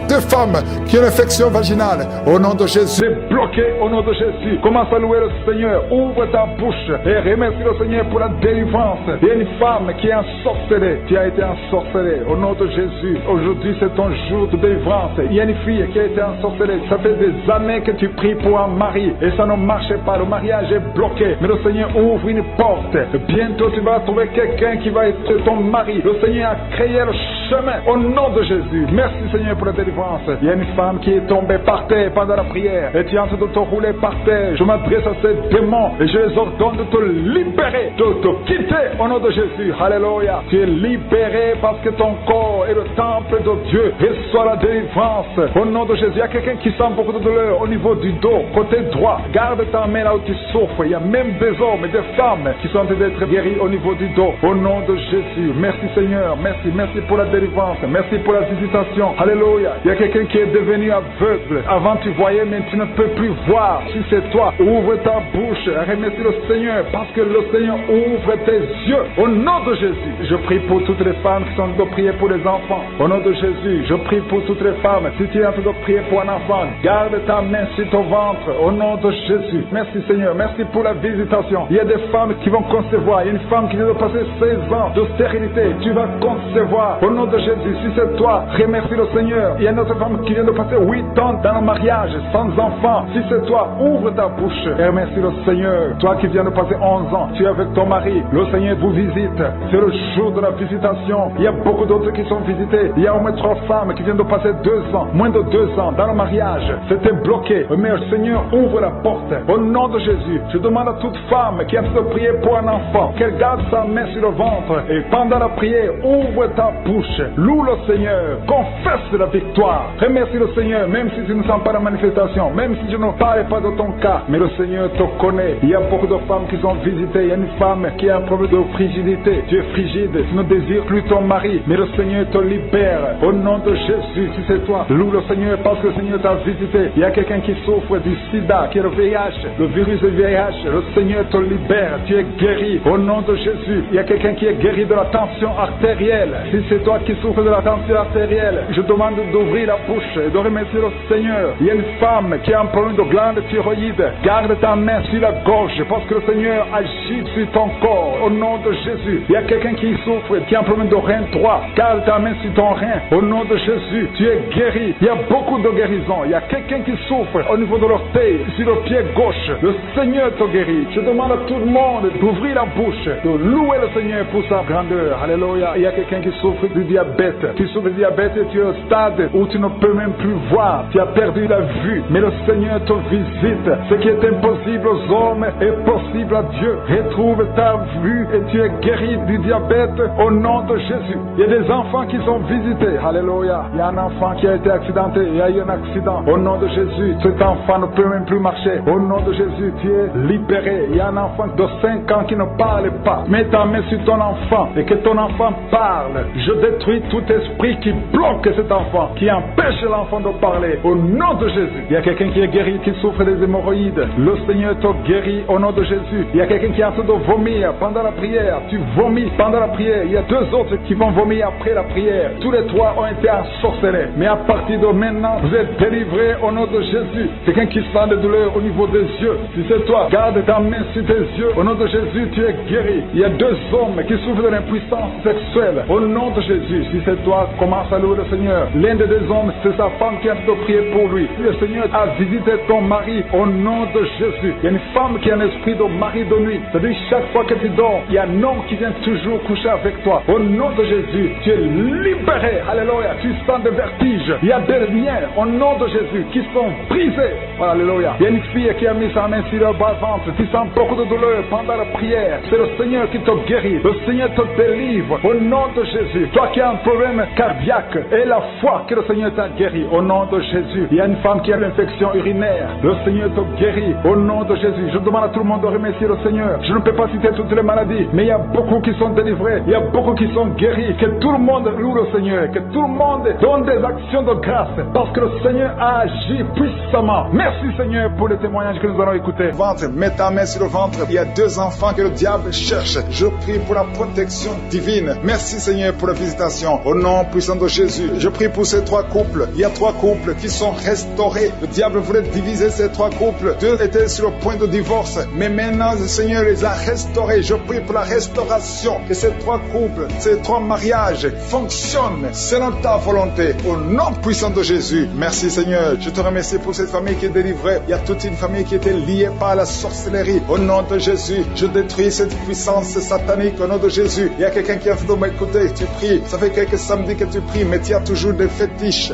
2 femmes qui ont une infection vaginale, au nom de Jésus. Bloqué au nom de Jésus. Commence à louer le Seigneur. Ouvre ta bouche et remercie le Seigneur pour la délivrance. Il y a une femme qui est ensorcelée, qui a été ensorcelée. Au nom de Jésus, aujourd'hui c'est ton jour de délivrance. Il y a une fille qui a été ensorcelée. Ça fait des années que tu pries pour un mari et ça ne marchait pas. Le mariage est bloqué. Mais le Seigneur ouvre une porte. Bientôt tu vas trouver quelqu'un qui va être ton mari. Le Seigneur a créé le chemin au nom de Jésus. Merci Seigneur pour la délivrance. Il y a une femme qui est tombée par terre pendant la prière et tu es en train de te rouler par terre. Je m'adresse à ces démons et je les ordonne de te libérer, de te quitter au nom de Jésus. Alléluia. Tu es libéré parce que ton corps est le temple de Dieu. Reçois la délivrance au nom de Jésus. Il y a quelqu'un qui sent beaucoup de douleur au niveau du dos, côté droit. Garde ta main là où tu souffres. Il y a même des hommes et des femmes qui sont en train d'être guéris au niveau du dos. Au nom de Jésus. Merci Seigneur. Merci. Merci pour la délivrance. Merci pour la visitation. Alléluia. Il y a quelqu'un qui est devenu aveugle. Avant tu voyais, mais tu ne peux plus voir. Si c'est toi, ouvre ta bouche. Remercie le Seigneur parce que le Seigneur ouvre tes yeux. Au nom de Jésus, je prie pour toutes les femmes qui sont en train de prier pour les enfants. Au nom de Jésus, je prie pour toutes les femmes. Si tu es en train de prier pour un enfant, garde ta main sur ton ventre. Au nom de Jésus. Merci Seigneur. Merci pour la visitation. Il y a des femmes qui vont concevoir. Il y a une femme qui vient de passer 16 ans de stérilité. Tu vas concevoir. Au nom de Jésus, si c'est toi, remercie le Seigneur. Il y a une autre femme qui vient de passer 8 ans dans le mariage, sans enfant. Si c'est toi, ouvre ta bouche et remercie le Seigneur. Toi qui viens de passer 11 ans, tu es avec ton mari. Le Seigneur vous visite. C'est le jour de la visitation. Il y a beaucoup d'autres qui sont visités. Il y a au moins 3 femmes qui viennent de passer 2 ans, moins de 2 ans dans le mariage. C'était bloqué. Mais le Seigneur ouvre la porte. Au nom de Jésus, je demande à toute femme qui a de prier pour un enfant, qu'elle garde sa main sur le ventre. Et pendant la prière, ouvre ta bouche. Loue le Seigneur. Confesse la victoire. Remercie le Seigneur, même si tu ne sens pas la manifestation, même si je ne parle pas de ton cas, mais le Seigneur te connaît. Il y a beaucoup de femmes qui sont visitées. Il y a une femme qui a un problème de frigidité. Tu es frigide, tu ne désires plus ton mari, mais le Seigneur te libère. Au nom de Jésus, si c'est toi, loue le Seigneur parce que le Seigneur t'a visité. Il y a quelqu'un qui souffre du sida, qui est le VIH, le virus du VIH. Le Seigneur te libère. Tu es guéri. Au nom de Jésus, il y a quelqu'un qui est guéri de la tension artérielle. Si c'est toi qui souffres de la tension artérielle, je demande d'ouvrir la bouche et de remercier le Seigneur. Il y a une femme qui a un problème de glande thyroïde. Garde ta main sur la gorge parce que le Seigneur agit sur ton corps. Au nom de Jésus. Il y a quelqu'un qui souffre, qui a un problème de rein droit. Garde ta main sur ton rein. Au nom de Jésus, tu es guéri. Il y a beaucoup de guérisons. Il y a quelqu'un qui souffre au niveau de l'orteil, sur le pied gauche. Le Seigneur te guérit. Je demande à tout le monde d'ouvrir la bouche, de louer le Seigneur pour sa grandeur. Alléluia. Il y a quelqu'un qui souffre du diabète. Tu souffres du diabète et tu es au stade où tu ne peux même plus voir. Tu as perdu la vue. Mais le Seigneur te visite. Ce qui est impossible aux hommes est possible à Dieu. Retrouve ta vue et tu es guéri du diabète au nom de Jésus. Il y a des enfants qui sont visités. Alléluia. Il y a un enfant qui a été accidenté. Il y a eu un accident. Au nom de Jésus, cet enfant ne peut même plus marcher. Au nom de Jésus, tu es libéré. Il y a un enfant de 5 ans qui ne parle pas. Mets ta main sur ton enfant et que ton enfant parle. Je détruis tout esprit qui bloque cet enfant, qui empêche l'enfant de parler. Au nom de Jésus. Il y a quelqu'un qui est guéri, qui souffre des hémorroïdes. Le Seigneur te guérit au nom de Jésus. Il y a quelqu'un qui est en train de vomir pendant la prière. Tu vomis pendant la prière. Il y a 2 autres qui vont vomir après la prière. Tous les 3 ont été ensorcelés. Mais à partir de maintenant, vous êtes délivrés au nom de Jésus. Quelqu'un qui sent des douleurs au niveau des yeux. Si c'est toi, garde ta main sur tes yeux. Au nom de Jésus, tu es guéri. Il y a 2 hommes qui souffrent de l'impuissance sexuelle. Au nom de Jésus, si c'est toi, commence à louer le Seigneur. L'un des 2 hommes, c'est sa femme qui a de prier pour lui. Le Seigneur a visité ton mari au nom de Jésus. Il y a une femme qui a un esprit de mari de nuit. C'est-à-dire chaque fois que tu dors, il y a un homme qui vient toujours coucher avec toi. Au nom de Jésus, tu es libéré. Alléluia. Tu sens des vertiges. Il y a des liens au nom de Jésus qui sont brisés. Alléluia. Il y a une fille qui a mis sa main sur le bas-ventre, qui sent beaucoup de douleur pendant la prière. C'est le Seigneur qui te guérit. Le Seigneur te délivre au nom de Jésus. Toi qui as un problème cardiaque, et la foi que le Seigneur t'a guéri au nom de Jésus. Il y a une femme qui a une infection urinaire. Le Seigneur te guérit au nom de Jésus. Je demande à tout le monde de remercier le Seigneur. Je ne peux pas citer toutes les maladies, mais il y a beaucoup qui sont délivrés. Il y a beaucoup qui sont guéris. Que tout le monde loue le Seigneur. Que tout le monde donne des actions de grâce. Parce que le Seigneur a agi puissamment. Merci Seigneur pour les témoignages que nous allons écouter. Ventre, mets ta main sur le ventre. Il y a 2 enfants que le diable cherche. Je prie pour la protection divine. Merci Seigneur pour la visitation. Au nom puissant de Jésus. Je prie pour ces 3 couples. Il y a 3 couples qui sont restaurés. Le diable voulait diviser ces 3 couples. 2 étaient sur le point de divorce. Mais maintenant le Seigneur les a restaurés. Je prie pour la restauration. Que ces 3 couples, ces 3 mariages fonctionnent selon ta volonté. Au nom puissant de Jésus. Merci Seigneur. Je te remercie pour cette famille qui est délivrée. Il y a toute une famille qui était liée par la sorcellerie. Au nom de Jésus, je détruis cette puissance satanique au nom de Jésus. Il y a quelqu'un qui a fait de m'écouter. Tu pries. Ça fait quelques samedis que tu pries, mais tu as toujours des fétiches,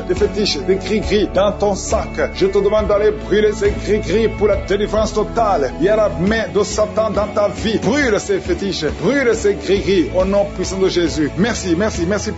des gris-gris dans ton sac. Je te demande d'aller brûler ces gris-gris pour la délivrance totale. Il y a la main de Satan dans ta vie. Brûle ces fétiches, brûle ces gris-gris au nom puissant de Jésus. Merci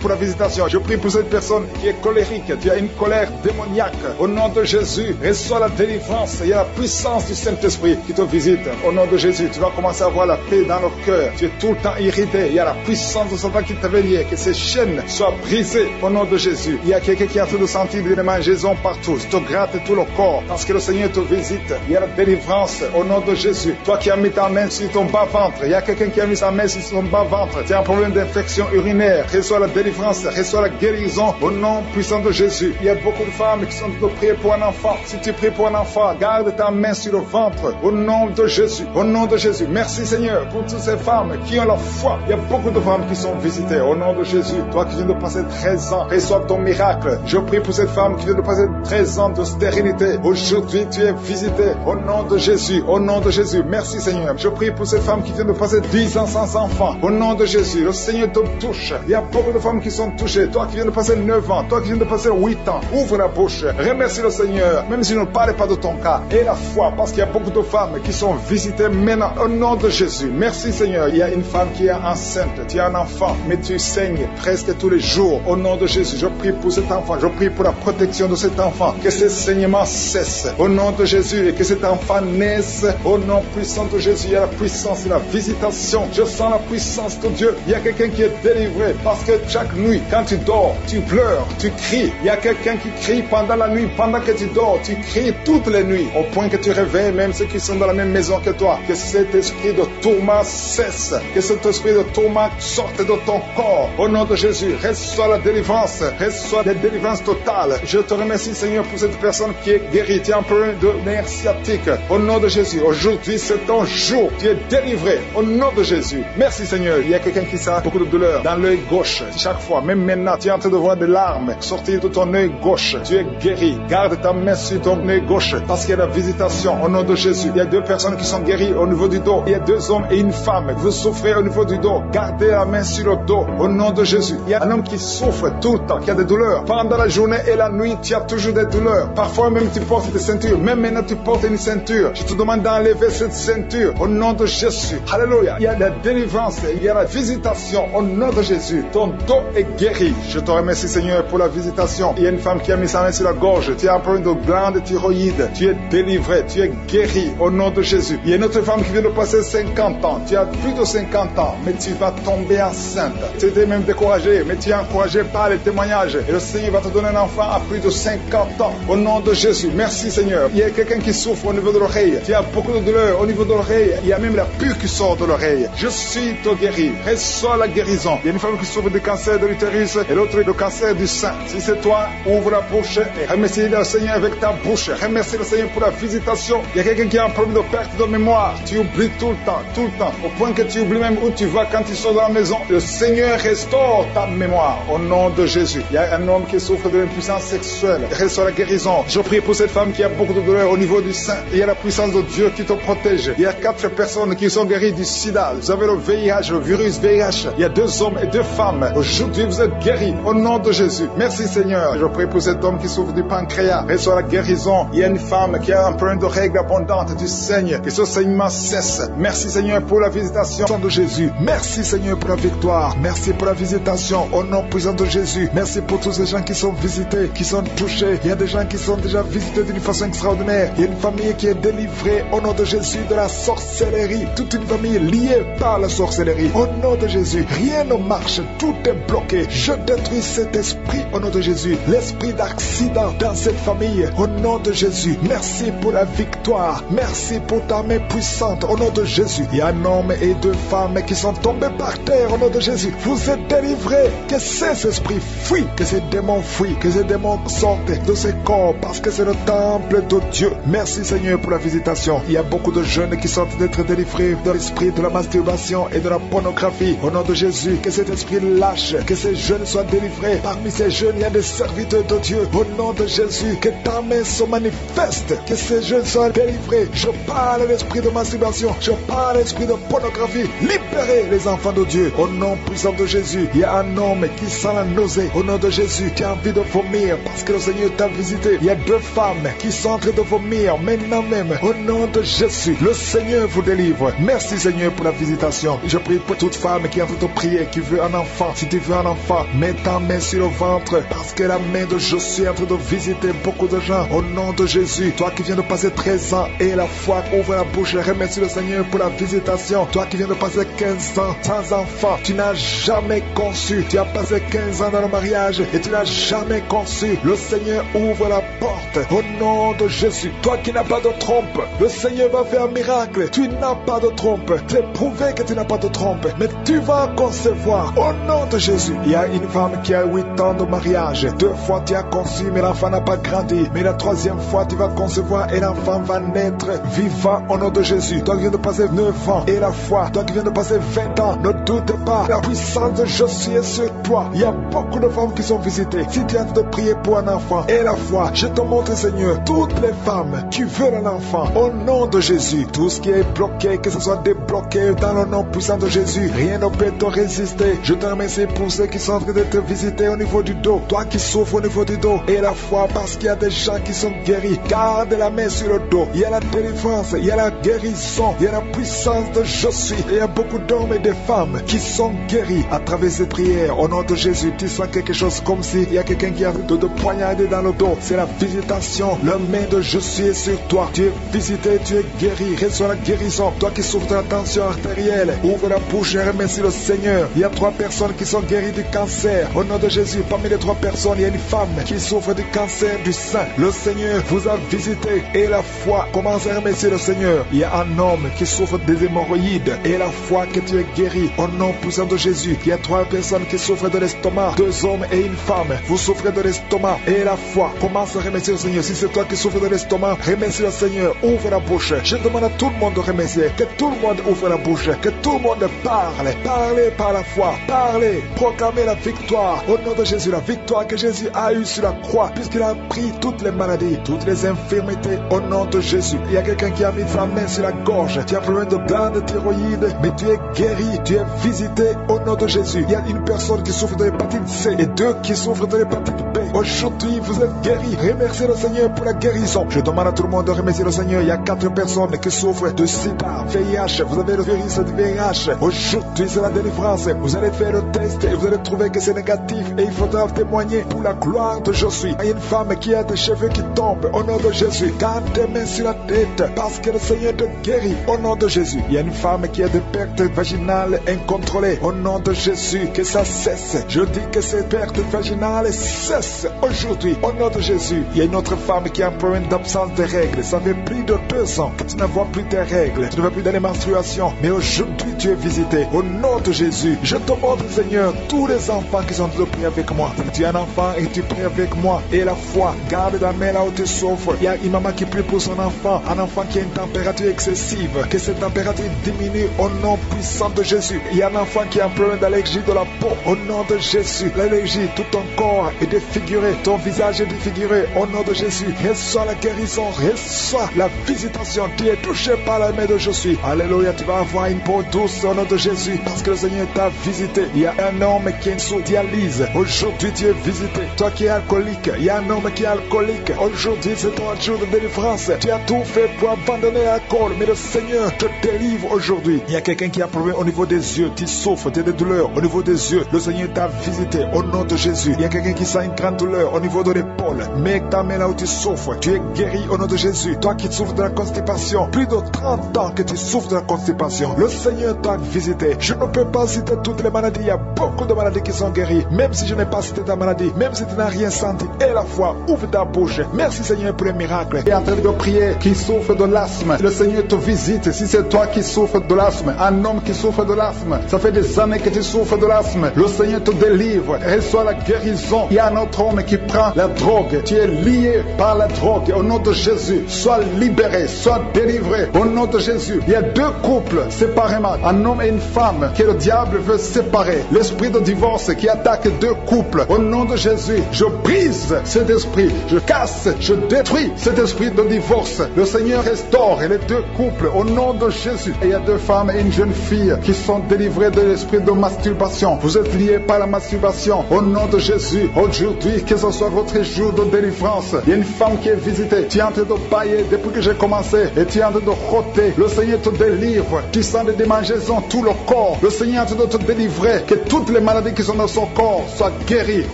pour la visitation. Je prie pour cette personne qui est colérique. Tu as une colère démoniaque. Au nom de Jésus, reçois la délivrance. Il y a la puissance du Saint-Esprit qui te visite. Au nom de Jésus, tu vas commencer à avoir la paix dans le cœur. Tu es tout le temps irrité. Il y a la puissance de Satan qui t'avait lié. Que ces chaînes soient brisées au nom de Jésus. Il y a quelqu'un qui est en train de sentir des mangeaisons partout. Tu te grattes tout le corps parce que le Seigneur te visite. Il y a la délivrance au nom de Jésus. Toi qui as mis ta main sur ton bas-ventre, il y a quelqu'un qui a mis sa main sur son bas-ventre. Tu as un problème d'infection urinaire. Reçois la délivrance, reçois la guérison au nom puissant de Jésus. Il y a beaucoup de femmes qui sont en train de prier pour un enfant. Si tu pries pour un enfant, garde ta main sur le ventre au nom de Jésus. Au nom de Jésus. Merci Seigneur pour toutes ces femmes qui ont la foi. Il y a beaucoup de femmes qui sont visitées au nom de Jésus. Toi qui viens de passer 13 ans, reçois ton miracle. Je prie pour cette femme qui vient de passer 13 ans de stérilité. Aujourd'hui, tu es visitée au nom de Jésus. Au nom de Jésus. Merci Seigneur. Je prie pour cette femme qui vient de passer 10 ans sans enfant. Au nom de Jésus. Le Seigneur te touche. Il y a beaucoup de femmes qui sont touchées. Toi qui viens de passer 9 ans. Toi qui viens de passer 8 ans. Ouvre la bouche. Remercie le Seigneur. Même si je ne parle pas de ton cas. Et la foi. Parce qu'il y a beaucoup de femmes qui sont visitées maintenant. Au nom de Jésus. Merci Seigneur. Il y a une femme qui est enceinte. Tu as un enfant. Mais tu saignes presque tous les jours. Au nom de Jésus. Je prie pour cet enfant. Je prie pour la protection de cet enfant. Que ce saignement cesse. Au nom de Jésus. Et que cet enfant naisse. Au nom puissant de Jésus. Il y a la puissance et la visitation. Je sens la puissance de Dieu. Il y a quelqu'un qui est délivré. Parce que chaque nuit, quand tu dors, tu pleures, tu cries. Il y a quelqu'un qui crie pendant la nuit. Pendant que tu dors, tu cries toutes les nuits. Au point que tu réveilles même ceux qui sont dans la même maison que toi. Que cet esprit de tourment cesse. Que cet esprit de tourment sorte de ton corps. Au nom de Jésus, reçois la délivrance. Reçois la délivrance totale. Je te remercie Seigneur pour cette personne qui est guérie. Tu as un problème de nerf sciatique. Au nom de Jésus, aujourd'hui c'est ton jour. Tu es délivré. Au nom de Jésus. Merci Seigneur. Il y a quelqu'un qui sent beaucoup de douleur dans l'œil gauche. Chaque fois, même maintenant, tu es en train de voir des larmes sortir de ton œil gauche. Tu es guéri. Garde ta main sur ton œil gauche parce qu'il y a la visitation au nom de Jésus. Il y a 2 personnes qui sont guéries au niveau du dos. Il y a 2 hommes et une femme. Vous souffrez au niveau du dos. Gardez la main sur le dos au nom de Jésus. Il y a un homme qui souffre tout le temps, qui a des douleurs. Pendant la journée et la nuit, tu as toujours des douleurs. Parfois même tu portes des ceintures. Même maintenant tu portes une ceinture. Je te demande d'enlever cette ceinture au nom de Jésus. Alléluia. Il y a la délivrance. Il y a la visitation au nom de Jésus. Ton dos est guéri. Je te remercie Seigneur pour la visitation. Il y a une femme qui a mis sa main sur la gorge. Tu as un problème de glande thyroïde. Tu es délivré. Tu es guéri au nom de Jésus. Il y a une autre femme qui vient de passer 50 ans. Tu as plus de 50 ans, mais tu vas tomber enceinte. Tu étais même découragé, mais tu es encouragé par les témoignages. Et le Seigneur va te donner un enfant à plus de 50 ans. Au nom de Jésus. Merci Seigneur. Il y a quelqu'un qui souffre au niveau de l'oreille. Tu as beaucoup de douleur au niveau de l'oreille. Il y a même la pus qui sort de l'oreille. Je suis te guéri. Reçois la guérison. Il y a une femme qui souffre du cancer de l'utérus et l'autre du cancer du sein. Si c'est toi, ouvre la bouche et remercie le Seigneur avec ta bouche. Remercie le Seigneur pour la visitation. Il y a quelqu'un qui a un problème de perte de mémoire. Tu oublies tout le temps, au point que tu oublies même où tu vas quand tu sors de la maison. Le Seigneur restaure ta mémoire au nom de Jésus. Il y a un homme qui souffre de l'impuissance sexuelle. Reçois la guérison. Je prie pour cette femme qui a beaucoup de douleur au niveau du sein. Il y a la puissance de Dieu qui te protège. Il y a 4 personnes qui sont guéries du sida. Vous avez le VIH, le virus VIH. Il y a 2 hommes et 2 femmes. Aujourd'hui, vous êtes guéris au nom de Jésus. Merci Seigneur. Je prie pour cet homme qui souffre du pancréas. Reçois la guérison. Il Il y a une femme qui a un problème de règles abondantes. Tu saignes, que ce saignement cesse. Merci Seigneur pour la visitation de Jésus. Merci Seigneur pour la victoire. Merci pour la visitation au nom puissant de Jésus. Merci pour tous ces gens qui sont visités, qui sont touchés. Il y a des gens qui sont déjà visités d'une façon extraordinaire. Il y a une famille qui est délivrée au nom de Jésus de la sorcellerie. Toute une famille liée par la sorcellerie. Au nom de Jésus, rien ne marche, tout est bloqué. Je détruis cet esprit au nom de Jésus. L'esprit d'accident dans cette famille au nom de Jésus. Merci pour la victoire. Merci pour ta main puissante au nom de Jésus. Il y a un homme et deux femmes qui sont tombés par terre au nom de Jésus. Vous êtes délivrés. Que ces esprits fuient, que ces démons fuient, que ces démons sortent de ces corps parce que c'est le temple de Dieu. Merci Seigneur pour la visitation. Il y a beaucoup de jeunes qui sont d'être délivrés de l'esprit de la masturbation et de la pornographie. Au nom de Jésus, que cet esprit lâche, que ces jeunes soient délivrés. Parmi ces jeunes, il y a des serviteurs de Dieu. Au nom de Jésus, que ta main se manifeste, que ces jeunes soient délivrés. Je parle de l'esprit de masturbation, je parle de l'esprit de pornographie. Libérez les enfants de Dieu. Au nom puissant de Jésus, il y a un homme qui sent la nausée. Au nom de Jésus, tu as envie de vomir parce que le Seigneur t'a visité. Il y a deux femmes qui sont en train de vomir maintenant même. Au nom de Jésus, le Seigneur vous délivre. Merci Seigneur pour la visitation. Je prie pour toute femme qui est en train de prier, qui veut un enfant. Si tu veux un enfant, mets ta main sur le ventre parce que la main de Josué est en train de visiter beaucoup de gens. Au nom de Jésus, toi qui viens de passer 13 ans et la foi, ouvre la bouche et remercie le Seigneur pour la visitation. Toi qui viens de passer 15 ans sans enfant, tu n'as jamais conçu. Tu as passé 15 ans dans le mariage et tu n'as jamais conçu. Le Seigneur ouvre la porte au nom de Jésus. Toi qui n'as pas de trompe, le Seigneur va faire un miracle. Tu n'as pas de trompe. C'est prouvé que tu n'as pas de trompe, mais tu vas concevoir au nom de Jésus. Il y a une femme qui a 8 ans de mariage. 2 fois tu as conçu, mais l'enfant n'a pas grandi. Mais la 3e fois tu vas concevoir et l'enfant va naître vivant au nom de Jésus. Toi qui viens de passer 9 ans et la foi, toi qui viens de passer 20 ans, ne doute pas. La puissance de Jésus est sur toi. Il y a beaucoup de femmes qui sont visitées. Si tu as de prier pour un enfant et la foi, je te montre Seigneur, toutes les femmes qui veulent un enfant, au nom de Jésus, tout ce qui est bloqué, que ce soit débloqué dans le nom puissant de Jésus, rien ne peut te résister. Je te remercie pour ceux qui sont en train de te visiter au niveau du dos, toi qui souffres au niveau du dos, et la foi parce qu'il y a des gens qui sont guéris. Garde la main sur le dos, il y a la délivrance, il y a la guérison, il y a la puissance de Jésus. Il y a beaucoup d'hommes et de femmes qui sont guéris à travers ces prières. Au nom de Jésus, tu sens quelque chose comme s'il y a quelqu'un qui a de poignarder dans le dos. C'est la visitation. La main de Jésus est sur toi. Tu es visité, tu es guéri. Reçois la guérison. Toi qui souffres de la tension artérielle, ouvre la bouche et remercie le Seigneur. Il y a 3 personnes qui sont guéries du cancer. Au nom de Jésus, parmi les 3 personnes, il y a une femme qui souffre du cancer du sein. Le Seigneur vous a visité et la foi commence à remercier le Seigneur. Il y a un homme qui souffre des hémorroïdes et la foi que tu es guéri. Au nom puissant de Jésus, il y a 3 personnes qui souffrent de l'estomac. 2 hommes et une femme. Vous souffrez de l'estomac et la foi commence à remercier le Seigneur. Si c'est toi qui souffres de l'estomac, remercie le Seigneur. Ouvre la bouche. Je demande à tout le monde de remercier. Que tout le monde ouvre la bouche. Que tout le monde parle. Parlez par la foi. Parlez. Proclamez la victoire. Au nom de Jésus, la victoire que Jésus a eue sur la croix, puisqu'il a pris toutes les maladies, toutes les infirmités. Au nom de Jésus. Il y a quelqu'un qui a mis sa main sur la gorge. Tu as problème de glande thyroïde, mais tu es guéri. Tu es visité au nom de Jésus. Il y a une personne qui souffre de l'hépatite C et 2 qui souffrent de l'hépatite B. Aujourd'hui, vous êtes guéris. Remerciez le Seigneur pour la guérison. Je demande à tout le monde de remercier le Seigneur. Il y a 4 personnes qui souffrent de sida, VIH. Vous avez le virus de VIH. Aujourd'hui, c'est la délivrance. Vous allez faire le test et vous allez trouver que c'est négatif. Et il faudra témoigner pour la gloire de Jésus. Il y a une femme qui a des cheveux qui tombent. Au nom de Jésus, garde tes mains sur la tête parce que le Seigneur te guérit. Au nom de Jésus. Il y a une femme qui a des pertes vaginales incontrôlées. Au nom de Jésus, que ça cesse. Je dis que ces pertes vaginales cessent aujourd'hui. Au nom de Jésus. Il y a une autre femme qui a un problème d'absence de règles. Ça fait plus de 2 ans que tu ne vois plus tes règles. Tu ne vois plus dans les menstruations. Mais aujourd'hui, tu es visité. Au nom de Jésus. Je te montre, Seigneur, tous les enfants qui sont en train de prier avec moi. Tu es un enfant et tu pries avec moi. Et la foi, garde la main là où tu souffres. Il y a une maman qui prie pour son enfant. Un enfant qui a une température excessive. Que cette température diminue au nom puissant de Jésus. Il y a un enfant qui a un problème d'allergie de la peau. Au nom de Jésus. L'allergie, tout ton corps est défiguré. défiguré, ton visage est défiguré. Au nom de Jésus, reçois la guérison, reçois la visitation. Tu es touché par la main de Jésus. Alléluia, tu vas avoir une peau douce au nom de Jésus parce que le Seigneur t'a visité. Il y a un homme qui est sous dialyse. Aujourd'hui, tu es visité. Toi qui es alcoolique, il y a un homme qui est alcoolique. Aujourd'hui, c'est ton jour de délivrance. Tu as tout fait pour abandonner l'alcool, mais le Seigneur te délivre aujourd'hui. Il y a quelqu'un qui a un problème au niveau des yeux, tu souffres, tu as des douleurs au niveau des yeux. Le Seigneur t'a visité au nom de Jésus. Il y a quelqu'un qui sent une grande douleur au niveau de l'épaule. Mets ta main là où tu souffres. Tu es guéri au nom de Jésus. Toi qui souffres de la constipation, plus de 30 ans que tu souffres de la constipation, le Seigneur t'a visité. Je ne peux pas citer toutes les maladies. Il y a beaucoup de maladies qui sont guéries. Même si je n'ai pas cité ta maladie, même si tu n'as rien senti, et la foi, ouvre ta bouche. Merci Seigneur pour les miracles. Et en train de prier, qui souffre de l'asthme, le Seigneur te visite. Si c'est toi qui souffres de l'asthme, un homme qui souffre de l'asthme, ça fait des années que tu souffres de l'asthme, le Seigneur te délivre, reçoit la guérison. Il y a un autre homme qui prend la drogue, tu es lié par la drogue. Au nom de Jésus, sois libéré, sois délivré. Au nom de Jésus, il y a deux couples séparément, un homme et une femme que le diable veut séparer. L'esprit de divorce qui attaque deux couples. Au nom de Jésus, je brise cet esprit, je casse, je détruis cet esprit de divorce. Le Seigneur restaure les deux couples au nom de Jésus. Et il y a deux femmes et une jeune fille qui sont délivrées de l'esprit de masturbation. Vous êtes liés par la masturbation. Au nom de Jésus, aujourd'hui, que ce soit votre jour de délivrance. Il y a une femme qui est visitée. Tu es en train de bailler depuis que j'ai commencé et tu es en train de roter. Le Seigneur te délivre. Tu sens des démangeaisons tout le corps. Le Seigneur est en train de te délivrer. Que toutes les maladies qui sont dans son corps soient guéries.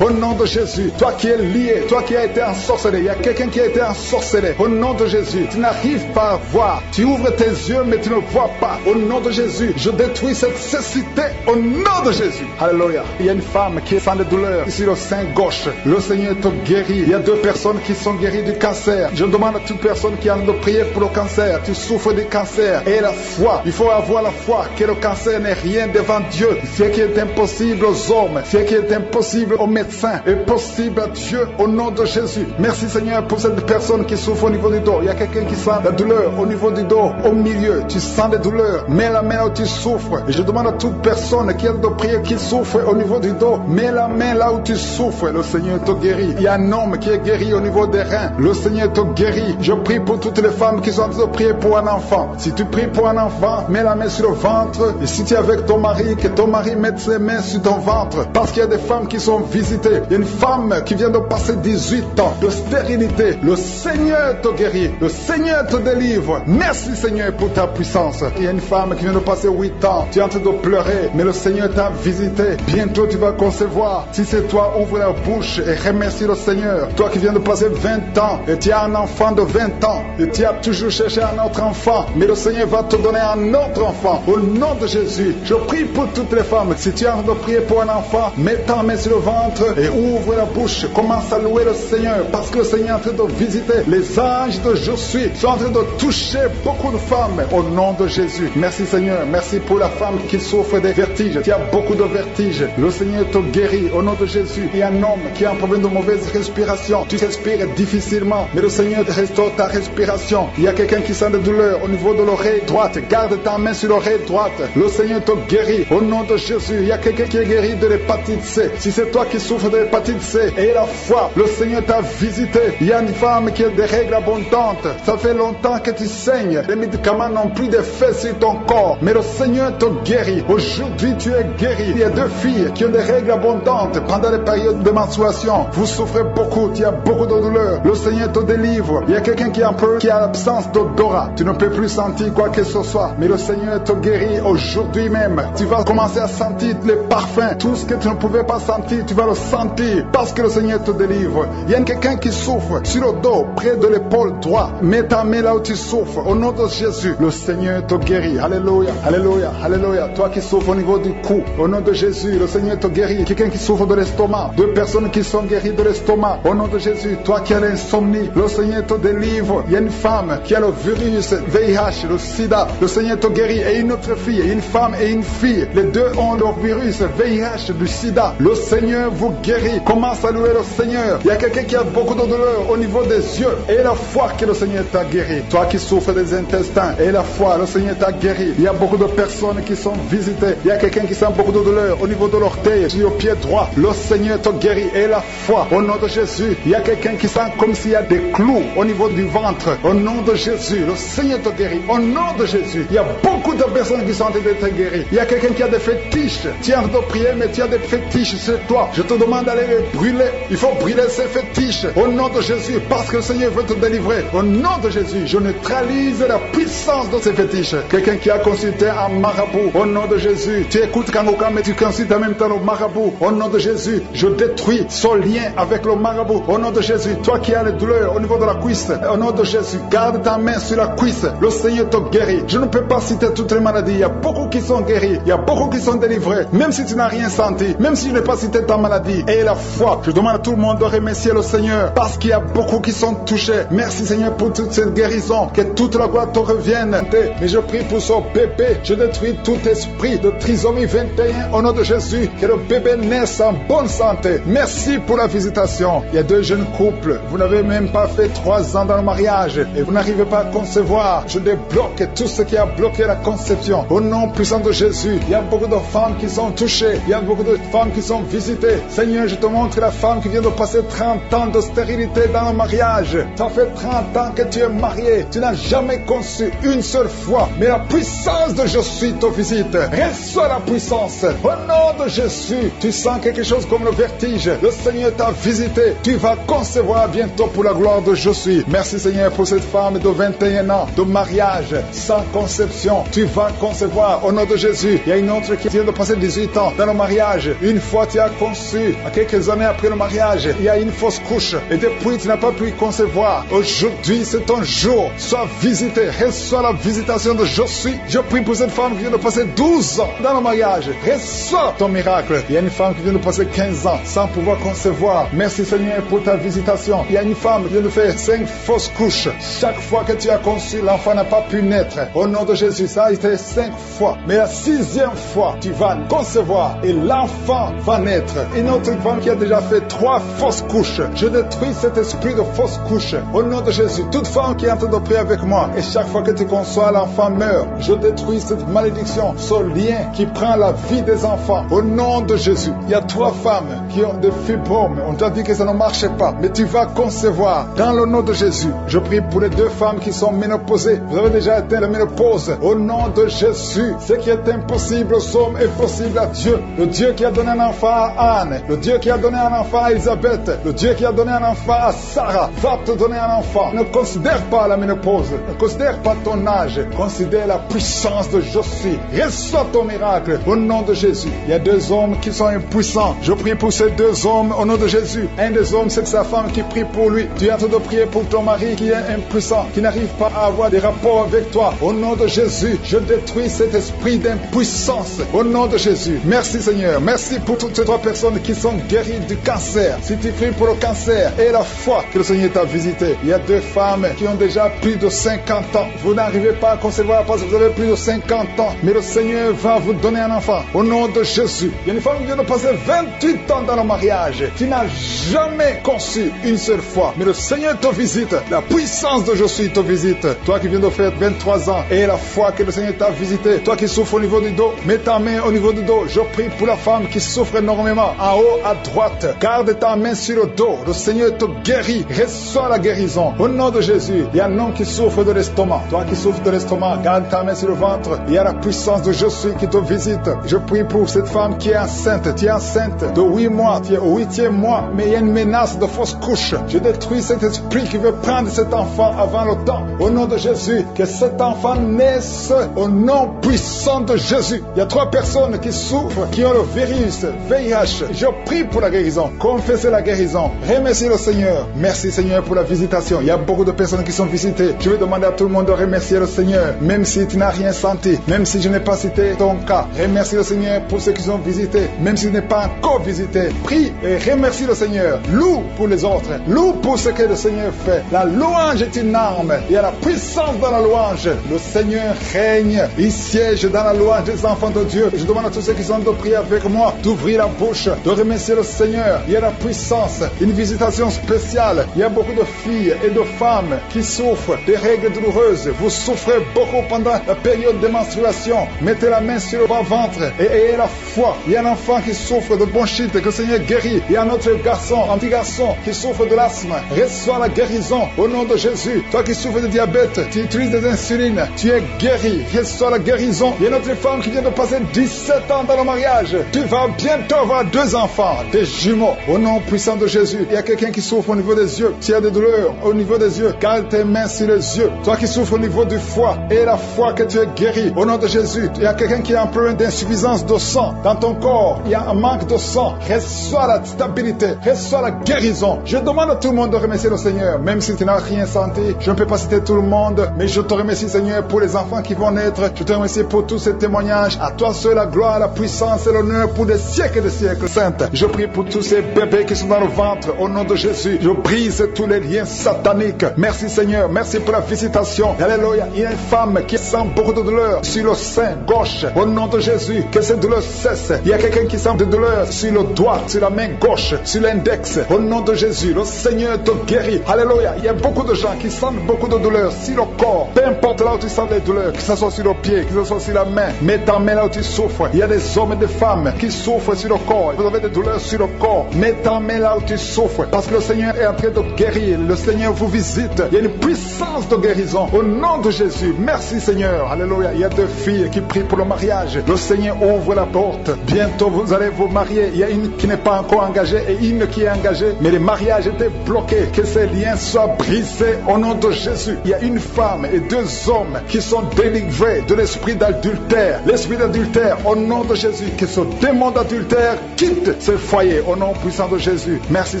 Au nom de Jésus, toi qui es lié, toi qui as été ensorcelé, il y a quelqu'un qui a été ensorcelé. Au nom de Jésus, tu n'arrives pas à voir. Tu ouvres tes yeux mais tu ne vois pas. Au nom de Jésus, je détruis cette cécité au nom de Jésus. Alléluia. Il y a une femme qui sent des douleurs ici le sein gauche. Le Seigneur te guérit. Il y a deux personnes qui sont guéries du cancer. Je demande à toute personne qui a envie de prier pour le cancer. Tu souffres du cancer. Et la foi. Il faut avoir la foi que le cancer n'est rien devant Dieu. Ce qui est impossible aux hommes, ce qui est impossible aux médecins, est possible à Dieu au nom de Jésus. Merci Seigneur pour cette personne qui souffre au niveau du dos. Il y a quelqu'un qui sent la douleur au niveau du dos, au milieu. Tu sens des douleurs. Mets la main là où tu souffres. Et je demande à toute personne qui a de prier, qui souffre au niveau du dos, mets la main là où tu souffres. Le Seigneur te guérit. Il y a un homme qui est guéri au niveau des reins. Le Seigneur te guérit. Je prie pour toutes les femmes qui sont en train de prier pour un enfant. Si tu pries pour un enfant, mets la main sur le ventre. Et si tu es avec ton mari, que ton mari mette ses mains sur ton ventre. Parce qu'il y a des femmes qui sont visitées. Il y a une femme qui vient de passer 18 ans de stérilité. Le Seigneur te guérit. Le Seigneur te délivre. Merci Seigneur pour ta puissance. Il y a une femme qui vient de passer 8 ans. Tu es en train de pleurer, mais le Seigneur t'a visité. Bientôt tu vas concevoir. Si c'est toi, ouvre la bouche et remercie le Seigneur. Toi qui viens de passer 20 ans et tu as un enfant de 20 ans et tu as toujours cherché un autre enfant, mais le Seigneur va te donner un autre enfant. Au nom de Jésus, je prie pour toutes les femmes. Si tu es en train de prier pour un enfant, mets ta main sur le ventre et ouvre la bouche. Commence à louer le Seigneur parce que le Seigneur est en train de visiter. Les anges de Je suis sont en train de toucher beaucoup de femmes au nom de Jésus. Merci Seigneur. Merci pour la femme qui souffre des vertiges. Tu as beaucoup de vertiges. Le Seigneur te guérit au nom de Jésus. Il y a un homme qui a un problème de mauvaise respiration. Tu respires difficilement, mais le Seigneur restaure ta respiration. Il y a quelqu'un qui sent des douleurs au niveau de l'oreille droite. Garde ta main sur l'oreille droite. Le Seigneur te guérit au nom de Jésus. Il y a quelqu'un qui est guéri de l'hépatite C. Si c'est toi qui souffres de l'hépatite C et la foi, le Seigneur t'a visité. Il y a une femme qui a des règles abondantes. Ça fait longtemps que tu saignes. Les médicaments n'ont plus d'effet sur ton corps, mais le Seigneur te guérit. Aujourd'hui, tu es guéri. Il y a deux filles qui ont des règles abondantes pendant les périodes de menstruation. Vous souffrez beaucoup, tu as beaucoup de douleurs. Le Seigneur te délivre. Il y a quelqu'un qui a l'absence d'odorat. Tu ne peux plus sentir quoi que ce soit, mais le Seigneur te guérit aujourd'hui même. Tu vas commencer à sentir les parfums. Tout ce que tu ne pouvais pas sentir, tu vas le sentir parce que le Seigneur te délivre. Il y a quelqu'un qui souffre sur le dos, près de l'épaule droite. Mets ta main là où tu souffres. Au nom de Jésus, le Seigneur te guérit. Alléluia, alléluia, alléluia. Toi qui souffres au niveau du cou, au nom de Jésus, le Seigneur te guérit. Quelqu'un qui souffre de l'estomac, deux personnes qui sont guéries de l'estomac, au nom de Jésus. Toi qui as l'insomnie, le Seigneur te délivre. Il y a une femme qui a le virus VIH, le sida, le Seigneur te guérit. Et une autre fille, une femme et une fille, les deux ont le virus VIH du sida. Le Seigneur vous guérit. Commence à louer le Seigneur. Il y a quelqu'un qui a beaucoup de douleur au niveau des yeux et la foi que le Seigneur t'a guéri. Toi qui souffres des intestins et la foi, le Seigneur t'a guéri. Il y a beaucoup de personnes qui sont visitées. Il y a quelqu'un qui sent beaucoup de douleur au niveau de l'orteil, sur le pied droit. Le Seigneur te guérit et la foi. Au nom de Jésus, il y a quelqu'un qui sent comme s'il y a des clous au niveau du ventre. Au nom de Jésus, le Seigneur te guérit. Au nom de Jésus, il y a beaucoup de personnes qui sont en train d'être guéries. Il y a quelqu'un qui a des fétiches. Tu es en train de prier, mais tu as des fétiches sur toi. Je te demande d'aller les brûler. Il faut brûler ces fétiches. Au nom de Jésus, parce que le Seigneur veut te délivrer. Au nom de Jésus, je neutralise la puissance de ces fétiches. Quelqu'un qui a consulté un marabout. Au nom de Jésus, tu écoutes Kangoka, mais tu consultes en même temps le marabout. Au nom de Jésus, je détruis son lien avec le marabout. Au nom de Jésus, toi qui as les douleurs au niveau de la cuisse, au nom de Jésus, garde ta main sur la cuisse. Le Seigneur te guérit. Je ne peux pas citer toutes les maladies. Il y a beaucoup qui sont guéris. Il y a beaucoup qui sont délivrés. Même si tu n'as rien senti, même si je n'ai pas cité ta maladie. Et la foi, je demande à tout le monde de remercier le Seigneur parce qu'il y a beaucoup qui sont touchés. Merci Seigneur pour toute cette guérison. Que toute la gloire te revienne. Mais je prie pour son bébé. Je détruis tout esprit de trisomie 21 au nom de Jésus. Que le bébé naisse en bonne santé. Merci pour la visitation. Il y a 2 jeunes couples. Vous n'avez même pas fait 3 ans dans le mariage et vous n'arrivez pas à concevoir. Je débloque tout ce qui a bloqué la conception. Au nom puissant de Jésus, il y a beaucoup de femmes qui sont touchées. Il y a beaucoup de femmes qui sont visitées. Seigneur, je te montre la femme qui vient de passer 30 ans de stérilité dans le mariage. Ça fait 30 ans que tu es marié. Tu n'as jamais conçu une seule fois. Mais la puissance de je suis te visite. Reçois la puissance. Au nom de Jésus, tu sens quelque chose comme le vertige. Le Seigneur t'a visité. Tu vas concevoir bientôt pour la gloire de je suis. Merci Seigneur pour cette femme de 21 ans de mariage sans conception. Tu vas concevoir au nom de Jésus. Il y a une autre qui vient de passer 18 ans dans le mariage. Une fois tu as conçu, quelques années après le mariage, il y a une fausse couche et depuis tu n'as pas pu concevoir. Aujourd'hui c'est ton jour. Sois visité. Reçois la visitation de je suis. Je prie pour cette femme qui vient de passer 12 ans dans le mariage. Reçois ton miracle. Il y a une femme qui vient de passer 15 ans sans pouvoir concevoir. Merci Seigneur pour ta visitation. Il y a une femme qui vient de faire 5 fausses couches. Chaque fois que tu as conçu, l'enfant n'a pas pu naître. Au nom de Jésus, ça a été 5 fois. Mais la 6e fois, tu vas concevoir et l'enfant va naître. Une autre femme qui a déjà fait 3 fausses couches. Je détruis cet esprit de fausses couches. Au nom de Jésus, toute femme qui est en train de prier avec moi, et chaque fois que tu conçois, l'enfant meurt. Je détruis cette malédiction, ce lien qui prend la vie des enfants. Au nom de Jésus, il y a 3 femmes qui ont des fibromes. On t'a dit que ça ne marchait pas, mais tu vas concevoir. Dans le nom de Jésus, je prie pour les 2 femmes qui sont ménopausées. Vous avez déjà atteint la ménopause. Au nom de Jésus, ce qui est impossible aux hommes est possible à Dieu. Le Dieu qui a donné un enfant à Anne, le Dieu qui a donné un enfant à Elisabeth, le Dieu qui a donné un enfant à Sarah, va te donner un enfant. Ne considère pas la ménopause, ne considère pas ton âge, considère la puissance de je suis. Reçois ton miracle au nom de Jésus. Il y a 2 hommes qui sont impuissants. Je prie pour ces 2 hommes au nom de Jésus. Un des hommes, c'est sa femme qui prie pour lui. Tu es en train de prier pour ton mari qui est impuissant, qui n'arrive pas à avoir des rapports avec toi. Au nom de Jésus, je détruis cet esprit d'impuissance. Au nom de Jésus. Merci Seigneur. Merci pour toutes ces 3 personnes qui sont guéries du cancer. Si tu pries pour le cancer et la foi que le Seigneur t'a visité. Il y a 2 femmes qui ont déjà plus de 50 ans. Vous n'arrivez pas à concevoir parce que vous avez plus de 50 ans. Mais le Seigneur va vous donner un enfant. Au nom de Jésus. Il y a une femme qui vient de passer 28 ans dans le mariage. Tu n'as jamais conçu une seule fois. Mais le Seigneur te visite. La puissance de je suis te visite. Toi qui viens de faire 23 ans et la foi que le Seigneur t'a visité. Toi qui souffres au niveau du dos, mets ta main au niveau du dos. Je prie pour la femme qui souffre énormément. En haut à droite, garde ta main sur le dos. Le Seigneur te guérit. Reçois la guérison. Au nom de Jésus, il y a un homme qui souffre de l'estomac. Toi qui souffres de l'estomac, garde ta main sur le ventre. Il y a la puissance de je suis qui te visite. Je prie pour cette femme qui est enceinte. Tu es enceinte de 8 mois. Tu es au 8e mois. Mais il y a une menace de fausse couche. Je détruis cet esprit qui veut prendre cet enfant avant le temps. Au nom de Jésus, que cet enfant naisse au nom puissant de Jésus. Il y a 3 personnes qui souffrent, qui ont le virus VIH. Je prie pour la guérison. Confessez la guérison. Remerciez le Seigneur. Merci Seigneur pour la visitation. Il y a beaucoup de personnes qui sont visitées. Je vais demander à tout le monde de remercier le Seigneur. Même si tu n'as rien senti, même si je n'ai pas cité ton cas. Remercie le Seigneur pour ceux qui sont visités. Même si tu n'es pas encore visité. Prie et remercie le Seigneur. Loue pour les autres. Loue pour ce que le Seigneur fait. La louange est une arme. Il y a la puissance dans la louange. Le Seigneur règne. Il siège dans la louange des enfants de Dieu. Je demande à tous ceux qui sont de prier avec moi d'ouvrir la bouche, de remercier le Seigneur. Il y a la puissance, une visitation spéciale. Il y a beaucoup de filles et de femmes qui souffrent des règles douloureuses. Vous souffrez beaucoup pendant la période de menstruation. Mettez la main sur le bas-ventre et ayez la foi. Il y a un enfant qui souffre de bronchite, que le Seigneur guérit. Il y a notre garçon, un petit garçon qui souffre de l'asthme. Reçois la guérison au nom de Jésus. Toi qui souffres de diabète, tu utilises des insulines, tu es guéri. Reçois la guérison. Il y a notre femme qui vient de passer 17 ans dans le mariage. Tu vas bientôt avoir 2 enfants, des jumeaux. Au nom puissant de Jésus. Il y a quelqu'un qui souffre au niveau des yeux. Tu as des douleurs au niveau des yeux. Garde tes mains sur les yeux. Toi qui souffres au niveau du foie, et la foi que tu es guéri. Au nom de Jésus. Il y a quelqu'un qui a un problème d'insuffisance de sang dans ton corps. Il y a un manque de sang. Reçois la stabilité. Reçois la guérison. Je demande à tout le monde de remercier le Seigneur. Même si tu n'as rien senti, je ne peux pas citer tout le monde, mais je te remercie, Seigneur, pour les enfants qui vont naître. Je te remercie pour tous ces témoignages. À toi seul la gloire, la puissance et l'honneur pour des siècles et des siècles. Sainte, je prie pour tous ces bébés qui sont dans le ventre. Au nom de Jésus, je brise tous les liens sataniques. Merci, Seigneur. Merci pour la visitation. Alléluia. Il y a une femme qui sent beaucoup de douleur sur le sein gauche. Au nom de Jésus, que cette douleur cesse. Il y a quelqu'un qui sent de douleur sur le doigt, sur la main gauche, sur l'index. Au nom de Jésus, le Seigneur te guérit. Alléluia. Il y a beaucoup de gens qui sentent beaucoup de douleur sur le corps. Peu importe là où tu sens les douleurs, que ce soit sur le pied, que ce soit sur la main, mets ta main là où tu souffres. Il y a des hommes et des femmes qui souffrent sur le corps. Vous avez des douleurs sur le corps. Mets ta main là où tu souffres. Parce que le Seigneur est en train de guérir. Le Seigneur vous visite. Il y a une puissance de guérison. Au nom de Jésus. Merci, Seigneur. Alléluia. Il y a 2 filles qui prient pour le mariage. Le Seigneur ouvre la porte. Bientôt vous allez vous marier. Il y a une qui n'est pas encore engagée et une qui est engagée. Mais le mariage était bloqué. Que ces liens soient brisés au nom de Jésus. Il y a une femme et 2 hommes qui sont délivrés de l'esprit d'adultère. L'esprit d'adultère, au nom de Jésus, que ce démon d'adultère quitte ce foyer au nom puissant de Jésus. Merci,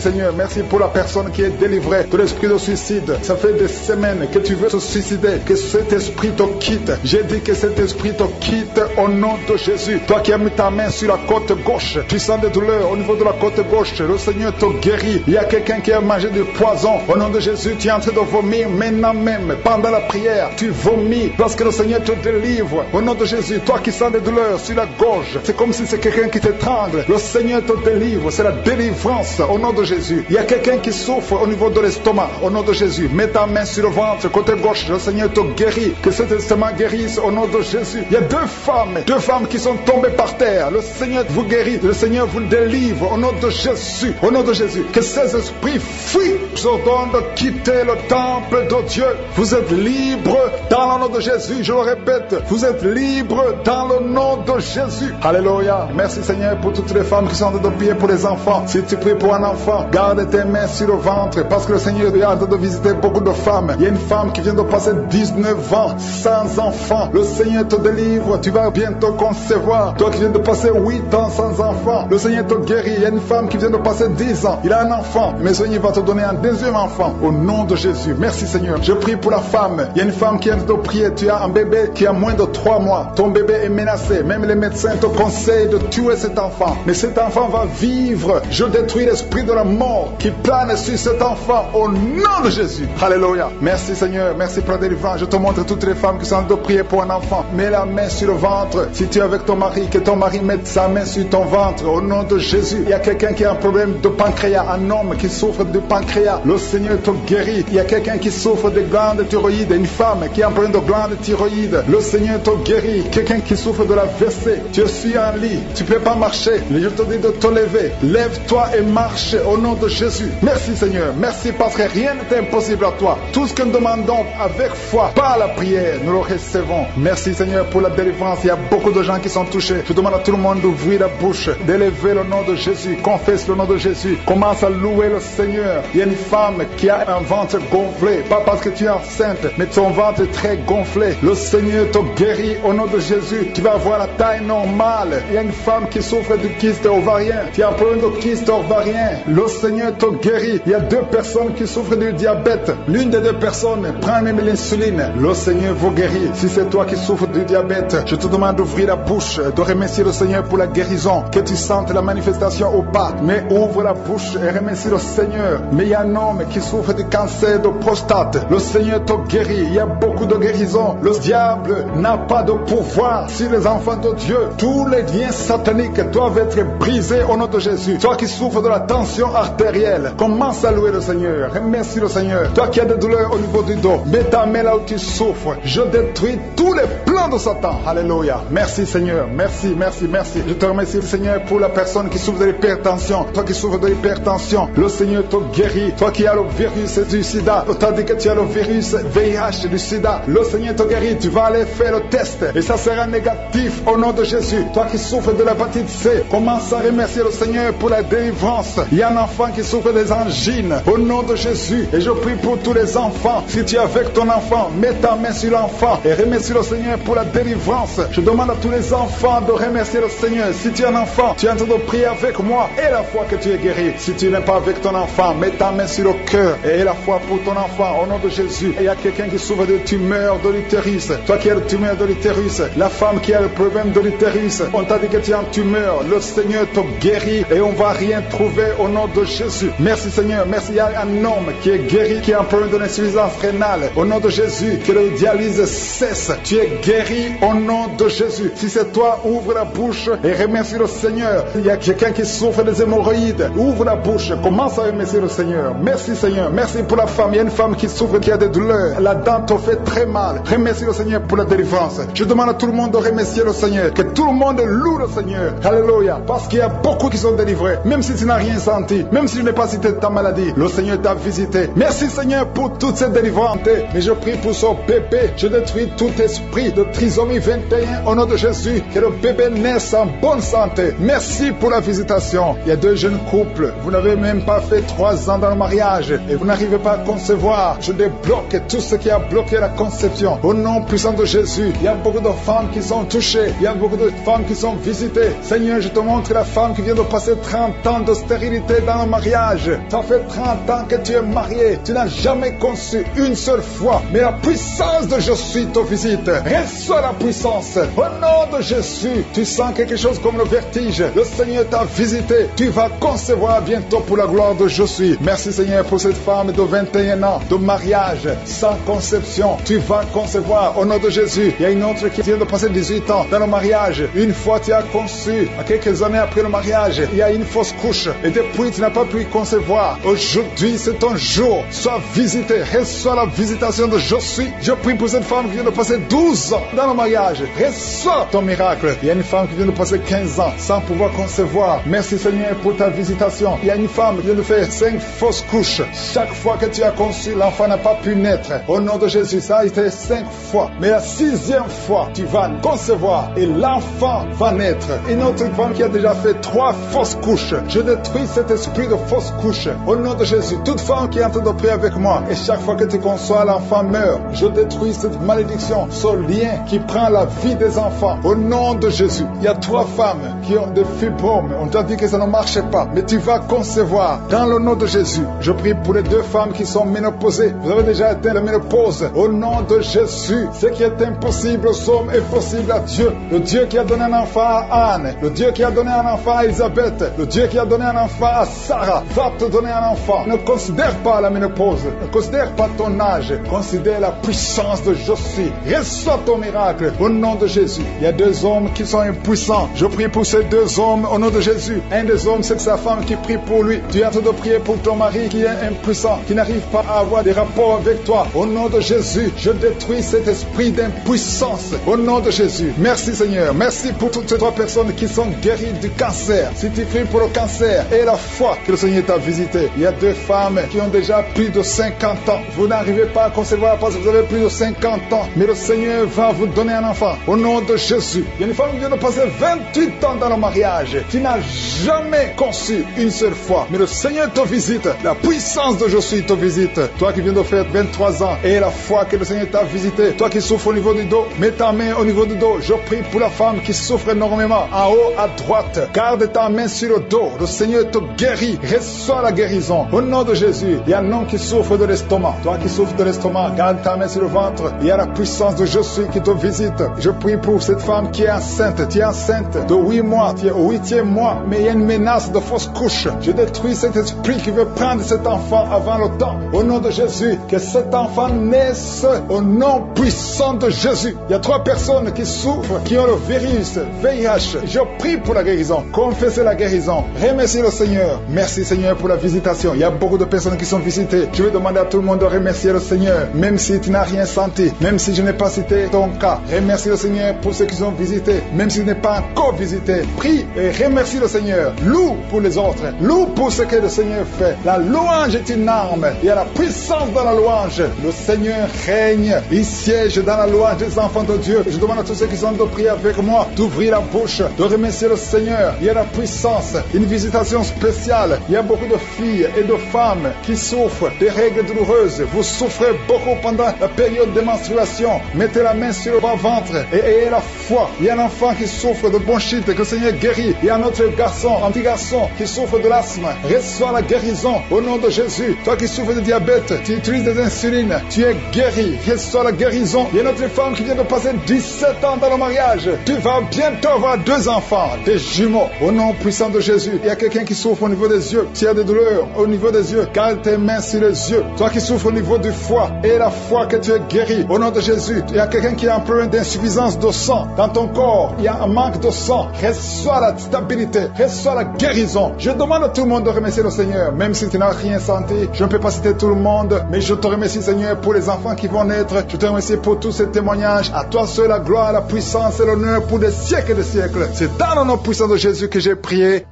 Seigneur. Merci pour la personne qui est délivrée de l'esprit de suicide. Ça fait des semaines que tu veux te suicider. Que cet esprit te quitte. J'ai dit que cet esprit te quitte au nom de Jésus. Toi qui as mis ta main sur la côte gauche, tu sens des douleurs au niveau de la côte gauche. Le Seigneur te guérit. Il y a quelqu'un qui a mangé du poison. Au nom de Jésus, tu es en train de vomir maintenant même. Pendant la prière, tu vomis parce que le Seigneur te délivre. Au nom de Jésus, toi qui sens des douleurs sur la gorge, c'est comme si c'est quelqu'un qui t'étrangle. Le Seigneur te délivre. C'est la délivrance au nom de Jésus. Il y a quelqu'un qui souffre au niveau de l'estomac. Au nom de Jésus, mets ta main sur le ventre, côté gauche. Le Seigneur te guérit. Que cet estomac guérisse au nom de Jésus. Il y a 2 femmes qui sont tombées par terre. Le Seigneur vous guérit. Le Seigneur vous délivre au nom de Jésus. Au nom de Jésus. Que ces esprits fuient. Je ordonne de quitter le temple de Dieu. Vous êtes libres dans le nom de Jésus. Je le répète, vous êtes libres dans le nom de Jésus. Alléluia. Merci, Seigneur, pour toutes les femmes qui sont en train de prier pour les enfants. Si tu pries pour un enfant, garde tes mains sur le ventre parce que le Seigneur est en train de visiter beaucoup de femmes. Il y a une femme qui vient de passer 19 ans sans enfant. Le Seigneur te délivre. Tu vas bientôt concevoir. Toi qui viens de passer 8 ans sans enfant, le Seigneur te guérit. Il y a une femme qui vient de passer 10 ans. Il a un enfant. Mais le Seigneur va te donner un 2e enfant au nom de Jésus. Merci, Seigneur. Je prie pour la femme. Il y a une femme qui vient de prier. Tu as un bébé qui a moins de 3 mois. Ton bébé est menacé. Même les médecins te conseillent de tuer cet enfant. Mais cet enfant va vivre. Je détruis l'esprit de la mort qui plane sur cet enfant au nom de Jésus. Alléluia. Merci, Seigneur. Merci pour la délivrance. Je te montre toutes les femmes qui sont en train de prier pour un enfant. Mets la main sur le ventre. Si tu es avec ton mari, que ton mari mette sa main sur ton ventre au nom de Jésus. Il y a quelqu'un qui a un problème de pancréas. Un homme qui souffre de pancréas. Le Seigneur te guérit. Il y a quelqu'un qui souffre de glande thyroïde. Une femme qui a un problème de glande thyroïde. Le Seigneur te guérit. Quelqu'un qui souffre de la WC. Tu es sur un lit. Tu ne peux pas marcher. Je te dis de te lever. Lève-toi et marche au nom de Jésus. Merci, Seigneur. Merci parce que rien n'est impossible à toi. Tout ce que nous demandons avec foi, par la prière, nous le recevons. Merci, Seigneur, pour la délivrance. Il y a beaucoup de gens qui sont touchés. Je demande à tout le monde d'ouvrir la bouche, d'élever le nom de Jésus. Confesse le nom de Jésus. Commence à louer le Seigneur. Il y a une femme qui a un ventre gonflé. Pas parce que tu es enceinte, mais ton ventre est très gonflé. Le Seigneur te guérit au nom de Jésus. Tu vas avoir la taille normale. Il y a une femme qui souffre de kyste ovarien. Tu as un problème de kyste ovarien. Le Seigneur te guérit. Il y a 2 personnes qui souffrent du diabète. L'une des 2 personnes prend même l'insuline. Le Seigneur vous guérit. Si c'est toi qui souffres du diabète, je te demande d'ouvrir la bouche, de remercier le Seigneur pour la guérison. Que tu sentes la manifestation au pas. Mais ouvre la bouche et remercie le Seigneur. Mais il y a un homme qui souffre du cancer de prostate. Le Seigneur te guérit. Il y a beaucoup de guérisons. Le diable n'a pas de pouvoir sur les enfants de Dieu. Tous les liens sataniques doivent être brisés au nom de Jésus. Toi qui souffres de la tension artérielle, commence à louer le Seigneur. Remercie le Seigneur. Toi qui as des douleurs au niveau du dos, mets ta main là où tu souffres. Je détruis tous les plans de Satan. Alléluia. Merci, Seigneur. Merci, merci, merci. Je te remercie, Seigneur, pour la personne qui souffre de l'hypertension. l'hypertension, toi qui souffres de l'hypertension, le Seigneur te guérit. Toi qui as le virus du sida, on t'a dit que tu as le virus VIH du sida, le Seigneur te guérit. Tu vas aller faire le test et ça sera négatif au nom de Jésus. Toi qui souffres de l'hépatite C, commence à remercier le Seigneur pour la délivrance. Il y a un enfant qui souffre des angines au nom de Jésus et je prie pour tous les enfants. Si tu es avec ton enfant, mets ta main sur l'enfant et remercie le Seigneur pour la délivrance. Je demande à tous les enfants de remercier le Seigneur. Si tu es un enfant, tu es en train de prier avec moi et la foi que tu es guéri. Si tu n'es pas avec ton enfant, mets ta main sur le cœur et la foi pour ton enfant au nom de Jésus. Et il y a quelqu'un qui souffre de tumeur de l'utérus. Toi qui as le tumeur de l'utérus, la femme qui a le problème de l'utérus, on t'a dit que tu es en tumeur. Le Seigneur te guérit et on va rien trouver au nom de Jésus. Merci Seigneur. Merci. Il y a un homme qui est guéri, qui a un problème de l'insuffisance rénale. Au nom de Jésus, que le dialyse cesse. Tu es guéri au nom de Jésus. Si c'est toi, ouvre la bouche et remercie le Seigneur. Il y a quelqu'un qui souffre des hémorroïdes. Ouvre la bouche. Commence à remercier le Seigneur. Merci Seigneur. Merci pour la femme. Il y a une femme qui souffre, qui a des douleurs. La dent te fait très mal. Remercie le Seigneur pour la délivrance. Je demande à tout le monde de remercier le Seigneur. Que tout le monde loue le Seigneur. Alléluia. Parce qu'il y a beaucoup qui sont délivrés. Même si tu n'as rien senti. Même si tu n'es pas cité ta maladie. Le Seigneur t'a visité. Merci Seigneur pour toute cette délivrance. Mais je prie pour son bébé. Je détruis tout esprit de trisomie 21 au nom de Jésus. Que le bébé naisse en bonne santé. Merci pour la visitation. Il y a deux jeunes couples. Vous n'avez même pas fait 3 ans dans le mariage. Et vous n'arrivez pas à concevoir. Je débloque tout ce qui a bloqué la conception. Au nom puissant de Jésus. Il y a beaucoup de femmes qui sont touchées. Il y a beaucoup de femmes qui sont visitées. Seigneur, je te montre la femme qui vient de passer 30 ans de stérilité dans le mariage. Ça fait 30 ans que tu es marié. Tu n'as jamais conçu une seule fois. Mais la puissance de Je suis te visite. Reçois la puissance. Au nom de Jésus, tu sens quelque chose comme le vertige. Le Seigneur t'a visité. Tu vas concevoir bientôt pour la gloire de Je suis. Merci Seigneur pour cette femme de 21 ans de mariage sans conception. Tu vas concevoir au nom de Jésus. Il y a une autre qui vient de passer 18 ans dans le mariage. Une fois tu as conçu, à quelques années après le mariage, il y a une fausse couche. Et depuis tu n'as pas pu concevoir. Aujourd'hui c'est ton jour. Sois visité. Reçois la visitation de Je suis. Je prie pour cette femme qui vient de passer 12 ans dans le mariage. Reçois ton miracle. Il y a une femme qui vient de passer 15 ans sans pouvoir concevoir. Merci Seigneur pour ta visitation. Il y a une femme qui vient de faire 5 fausses couches. Chaque fois que tu as conçu, l'enfant n'a pas pu naître. Au nom de Jésus, ça a été 5 fois. Mais la 6e fois, tu vas concevoir et l'enfant va naître. Une autre femme qui a déjà fait 3 fausses couches. Je détruis cet esprit de fausses couches. Au nom de Jésus, toute femme qui est en train de prier avec moi, et chaque fois que tu conçois, l'enfant meurt. Je détruis cette malédiction, ce lien qui prend la vie des enfants. Au nom de Jésus, il y a 3 femmes qui ont des fibromes. On t'a dit que ça ne marchait pas, mais tu vas concevoir. Dans le nom de Jésus, je prie pour les 2 femmes qui sont ménopausées. Vous avez déjà atteint la ménopause. Au nom de Jésus, ce qui est impossible aux hommes est possible à Dieu. Le Dieu qui a donné un enfant à Anne, le Dieu qui a donné un enfant à Elisabeth, le Dieu qui a donné un enfant à Sarah, va te donner un enfant. Ne considère pas la ménopause, ne considère pas ton âge, considère la puissance de Je suis. Reçois ton miracle au nom de Jésus. Il y a 2 hommes qui sont impuissants. Je prie pour ces 2 hommes au nom de Jésus. Un des hommes, c'est sa femme qui prie pour lui. Tu es en train de prier pour ton mari qui est impuissant, qui n'arrive pas à avoir des rapports avec toi. Au nom de Jésus, je détruis cet esprit d'impuissance. Au nom de Jésus. Merci Seigneur. Merci pour toutes ces 3 personnes qui sont guéries du cancer. Si tu pries pour le cancer et la foi que le Seigneur t'a visité. Il y a 2 femmes qui ont déjà plus de 50 ans. Vous n'arrivez pas à concevoir parce que vous avez plus de 50 ans. Mais le Seigneur va vous donner un enfant. Au nom de Jésus. Il y a une femme qui vient de passer 28 ans dans le mariage. Qui n'a jamais conçu une seule fois. Mais le Seigneur te visite. La puissance de Je suis te visite. Toi qui viens de faire 23 ans et la foi que le Seigneur t'a visité. Toi qui souffres au niveau du dos, mets ta main au niveau du dos. Je prie pour la femme qui souffre énormément. En haut à droite, garde ta main sur le dos. Le Seigneur te guérit. Reçois la guérison. Au nom de Jésus, il y a un homme qui souffre de l'estomac. Toi qui souffres de l'estomac, garde ta main sur le ventre. Il y a la puissance de Je suis qui te visite. Je prie pour cette femme qui est enceinte. Tu es enceinte de 8 mois. Tu es au 8e mois. Mais il y a une menace de fausse couche. Je détruis cet esprit qui veut prendre cet enfant avant le temps. Au nom de Jésus, que cet enfant naisse au nom puissant de Jésus. Il y a 3 personnes qui souffrent, qui ont le virus VIH. Je prie pour la guérison. Confessez la guérison. Remerciez le Seigneur. Merci Seigneur pour la visitation. Il y a beaucoup de personnes qui sont visitées. Je vais demander à tout le monde de remercier le Seigneur. Même si tu n'as rien senti, même si je n'ai pas cité ton cas, remercie le Seigneur pour ceux qui sont visités. Même si tu n'es pas encore visité, prie et remercie le Seigneur. Loue pour les autres. Loue pour ce que le Seigneur fait. La louange est une arme. Il y a la puissance dans la louange. Le Seigneur règne. Il siège dans la louange des enfants de Dieu. Je demande à tous ceux qui sont de prier avec moi d'ouvrir la bouche, de remercier le Seigneur. Il y a la puissance, une visitation spéciale. Il y a beaucoup de filles et de femmes qui souffrent des règles douloureuses. Vous souffrez beaucoup pendant la période de menstruation. Mettez la main sur le bas-ventre et ayez la foi. Il y a un enfant qui souffre de bronchite, que le Seigneur guérit. Il y a un autre garçon, un petit garçon qui souffre de l'asthme. Reçois la guérison au nom de Jésus. Toi qui souffres de diabète, tu utilises des insulines, tu es guéri. Reçois la guérison. Il y a une autre femme qui vient de passer 17 ans dans le mariage. Tu vas bientôt avoir 2 enfants, des jumeaux. Au nom puissant de Jésus. Il y a quelqu'un qui souffre au niveau des yeux. Tu as des douleurs au niveau des yeux. Garde tes mains sur les yeux. Toi qui souffres au niveau du foie, et la foi que tu es guéri. Au nom de Jésus. Il y a quelqu'un qui a un problème d'insuffisance de sang dans ton corps. Il y a un manque de sang. Reçois la stabilité. Reçois la guérison. Je demande à tout le monde de remercier le Seigneur. Même si tu n'as rien senti, je ne peux pas citer tout le monde, mais je te remercie, Seigneur, pour les enfants qui vont naître. Je te remercie pour tous ces témoignages. À toi seul la gloire, la puissance et l'honneur pour des siècles et des siècles. C'est dans le nom puissant de Jésus que j'ai prié.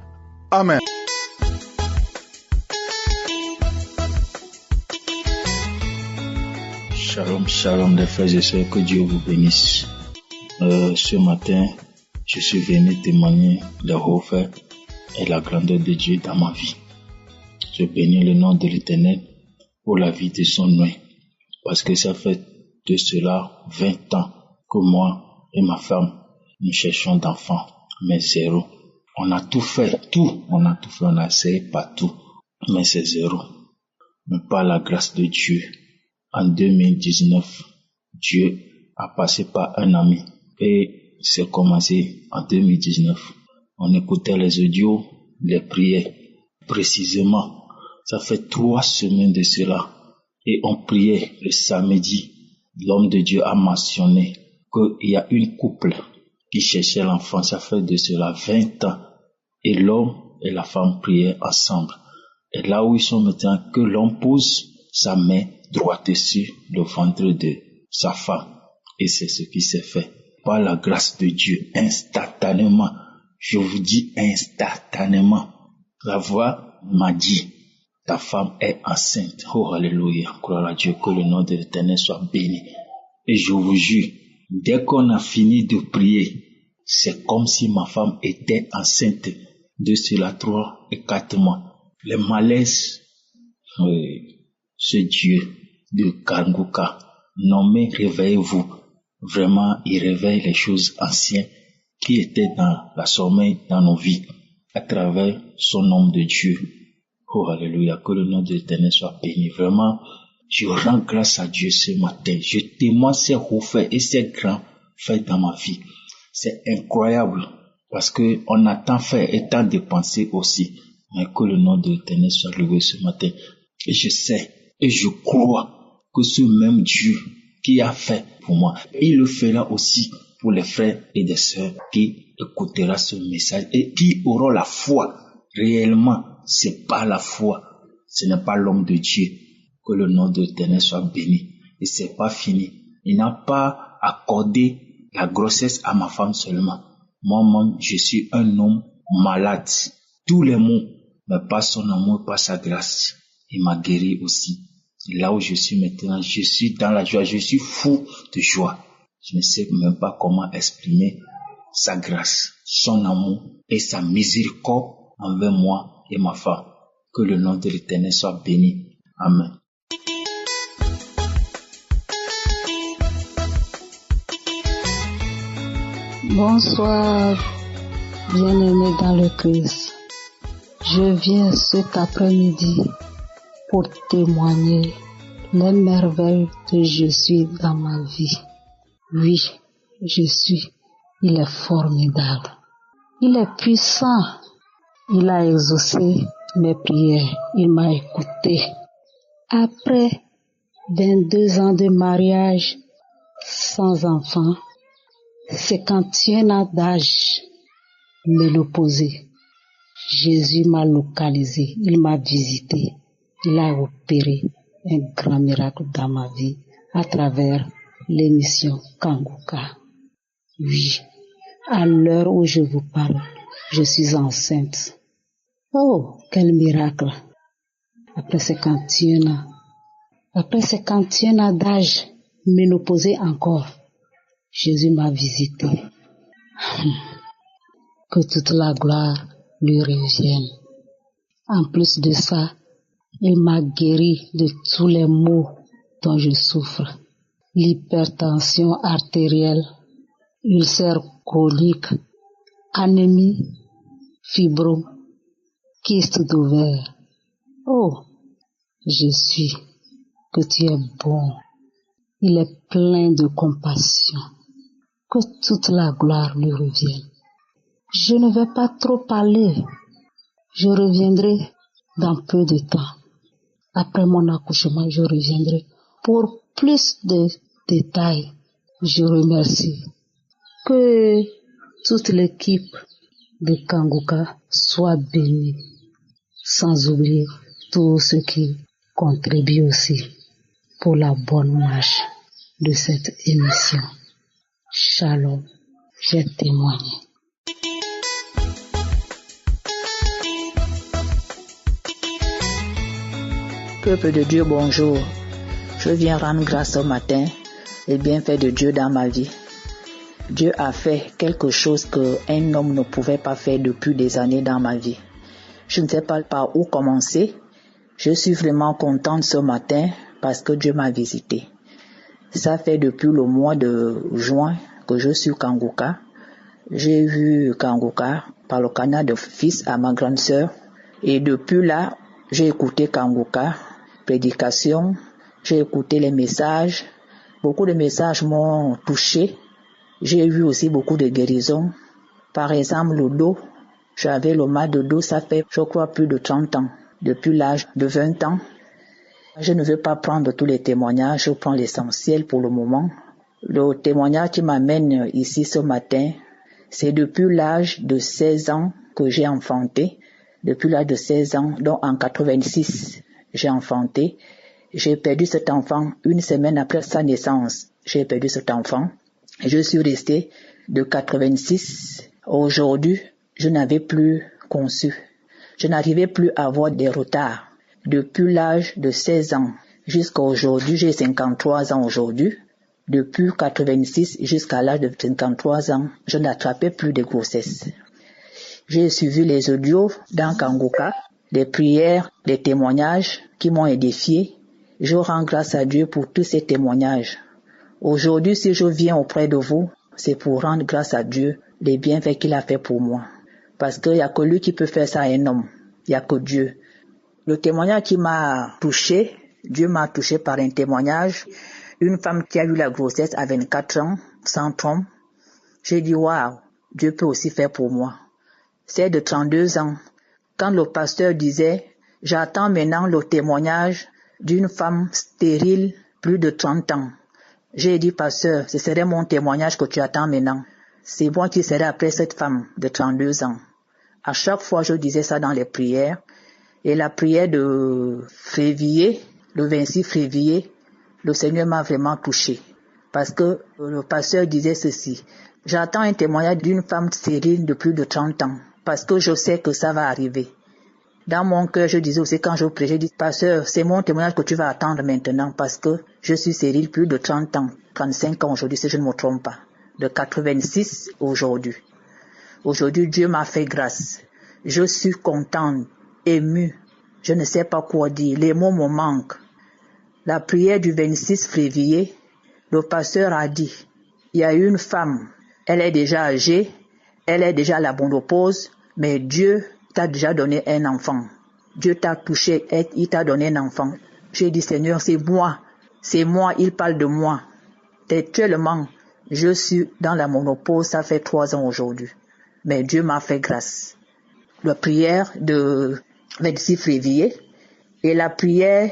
Amen. Shalom, shalom les frères et sœurs, que Dieu vous bénisse. Ce matin, je suis venu témoigner de hauts faits et la grandeur de Dieu dans ma vie. Je bénis le nom de l'Éternel pour la vie de son nom, parce que ça fait de cela 20 ans que moi et ma femme, nous cherchons d'enfants, mais zéro. On a tout fait, on a essayé partout, mais c'est zéro. Mais par la grâce de Dieu, en 2019, Dieu a passé par un ami et c'est commencé en 2019. On écoutait les audios, les prières. Précisément, ça fait 3 semaines de cela et on priait le samedi. L'homme de Dieu a mentionné qu'il y a une couple qui cherchait l'enfant. Ça fait de cela 20 ans et l'homme et la femme priaient ensemble. Et là où ils sont maintenant, que l'homme pose sa main droite sur le ventre de sa femme. Et c'est ce qui s'est fait. Par la grâce de Dieu, instantanément, je vous dis instantanément, la voix m'a dit, ta femme est enceinte. Oh, alléluia, gloire à Dieu, que le nom de l'Éternel soit béni. Et je vous jure, dès qu'on a fini de prier, c'est comme si ma femme était enceinte de cela 3 et 4 mois. Les malaises, ce Dieu de Kanguka, nommé réveillez-vous. Vraiment, il réveille les choses anciennes qui étaient dans la sommeil dans nos vies à travers son nom de Dieu. Oh, alléluia, que le nom de l'Éternel soit béni. Vraiment, je rends grâce à Dieu ce matin. Je témoigne ces hauts faits et ces grands faits dans ma vie. C'est incroyable parce que on a tant fait et tant dépensé aussi. Mais que le nom de l'Éternel soit loué ce matin. Et je sais et je crois que ce même Dieu qui a fait pour moi, il le fera aussi pour les frères et les sœurs qui écouteront ce message et qui auront la foi. Réellement, c'est pas la foi, ce n'est pas l'homme de Dieu. Que le nom de l'Éternel soit béni. Et c'est pas fini. Il n'a pas accordé la grossesse à ma femme seulement. Moi-même, je suis un homme malade. Tous les mots, mais pas son amour, pas sa grâce. Il m'a guéri aussi. Et là où je suis maintenant, je suis dans la joie, je suis fou de joie. Je ne sais même pas comment exprimer sa grâce, son amour et sa miséricorde envers moi et ma femme. Que le nom de l'Éternel soit béni. Amen. Bonsoir, bien-aimés dans le Christ. Je viens cet après-midi pour témoigner les merveilles de Jésus dans ma vie. Oui, Jésus, il est formidable. Il est puissant. Il a exaucé mes prières. Il m'a écouté. Après 22 ans de mariage sans enfant, 51 ans d'âge, ménopausée, Jésus m'a localisé. Il m'a visité. Il a opéré un grand miracle dans ma vie à travers l'émission Kanguka. Oui, à l'heure où je vous parle, je suis enceinte Oh, quel miracle! Après 51 ans, après 51 ans d'âge, ménopausée encore, Jésus m'a visité. Que toute la gloire lui revienne. En plus de ça, il m'a guéri de tous les maux dont je souffre. L'hypertension artérielle, ulcère colique, anémie, fibro, kyste d'ovaire. Oh, Jésus, que tu es bon. Il est plein de compassion. Que toute la gloire lui revienne. Je ne vais pas trop parler. Je reviendrai dans peu de temps. Après mon accouchement, je reviendrai pour plus de détails. Je remercie. Que toute l'équipe de Kanguka soit bénie. Sans oublier tous ceux qui contribuent aussi pour la bonne marche de cette émission. Shalom, j'ai témoigné. Peuple de Dieu, bonjour. Je viens rendre grâce ce matin les bienfaits de Dieu dans ma vie. Dieu a fait quelque chose qu'un homme ne pouvait pas faire depuis des années dans ma vie. Je ne sais pas par où commencer. Je suis vraiment contente ce matin parce que Dieu m'a visité. Ça fait depuis le mois de juin que je suis Kanguka. J'ai vu Kanguka par le canal de fils à ma grande sœur. Et depuis là, j'ai écouté Kanguka, prédication, j'ai écouté les messages. Beaucoup de messages m'ont touché. J'ai vu aussi beaucoup de guérisons. Par exemple, le dos. J'avais le mal de dos, ça fait, je crois, plus de 30 ans. Depuis l'âge de 20 ans. Je ne veux pas prendre tous les témoignages, je prends l'essentiel pour le moment. Le témoignage qui m'amène ici ce matin, c'est depuis l'âge de 16 ans que j'ai enfanté. Depuis l'âge de 16 ans, donc en 86, j'ai enfanté. J'ai perdu cet enfant une semaine après sa naissance. J'ai perdu cet enfant. Et je suis restée de 86. Aujourd'hui, je n'avais plus conçu. Je n'arrivais plus à avoir des retards. Depuis l'âge de 16 ans jusqu'à aujourd'hui, j'ai 53 ans aujourd'hui. Depuis 86 jusqu'à l'âge de 53 ans, je n'attrapais plus de grossesse. J'ai suivi les audios dans Kanguka, des prières, des témoignages qui m'ont édifié. Je rends grâce à Dieu pour tous ces témoignages. Aujourd'hui, si je viens auprès de vous, c'est pour rendre grâce à Dieu des bienfaits qu'il a fait pour moi. Parce qu'il n'y a que lui qui peut faire ça à un homme. Il n'y a que Dieu. Le témoignage qui m'a touché, Dieu m'a touché par un témoignage. Une femme qui a eu la grossesse à 24 ans, sans trompe. J'ai dit, waouh, Dieu peut aussi faire pour moi. C'est de 32 ans. Quand le pasteur disait, j'attends maintenant le témoignage d'une femme stérile, plus de 30 ans. J'ai dit, pasteur, ce serait mon témoignage que tu attends maintenant. C'est moi qui serai après cette femme de 32 ans. À chaque fois, je disais ça dans les prières. Et la prière de février, le 26 février, le Seigneur m'a vraiment touché. Parce que le pasteur disait ceci. J'attends un témoignage d'une femme stérile de plus de 30 ans. Parce que je sais que ça va arriver. Dans mon cœur, je disais aussi quand je prêchais, je dis, pasteur, c'est mon témoignage que tu vas attendre maintenant. Parce que je suis stérile plus de 30 ans, 35 ans aujourd'hui, si je ne me trompe pas. De 86 aujourd'hui. Aujourd'hui, Dieu m'a fait grâce. Je suis contente, émue. Je ne sais pas quoi dire. Les mots me manquent. La prière du 26 février, le pasteur a dit, il y a une femme, elle est déjà âgée, elle est déjà à la ménopause, mais Dieu t'a déjà donné un enfant. Dieu t'a touché, il t'a donné un enfant. J'ai dit, Seigneur, c'est moi, il parle de moi. Actuellement, je suis dans la ménopause, ça fait 3 ans aujourd'hui. Mais Dieu m'a fait grâce. La prière de 26 février et la prière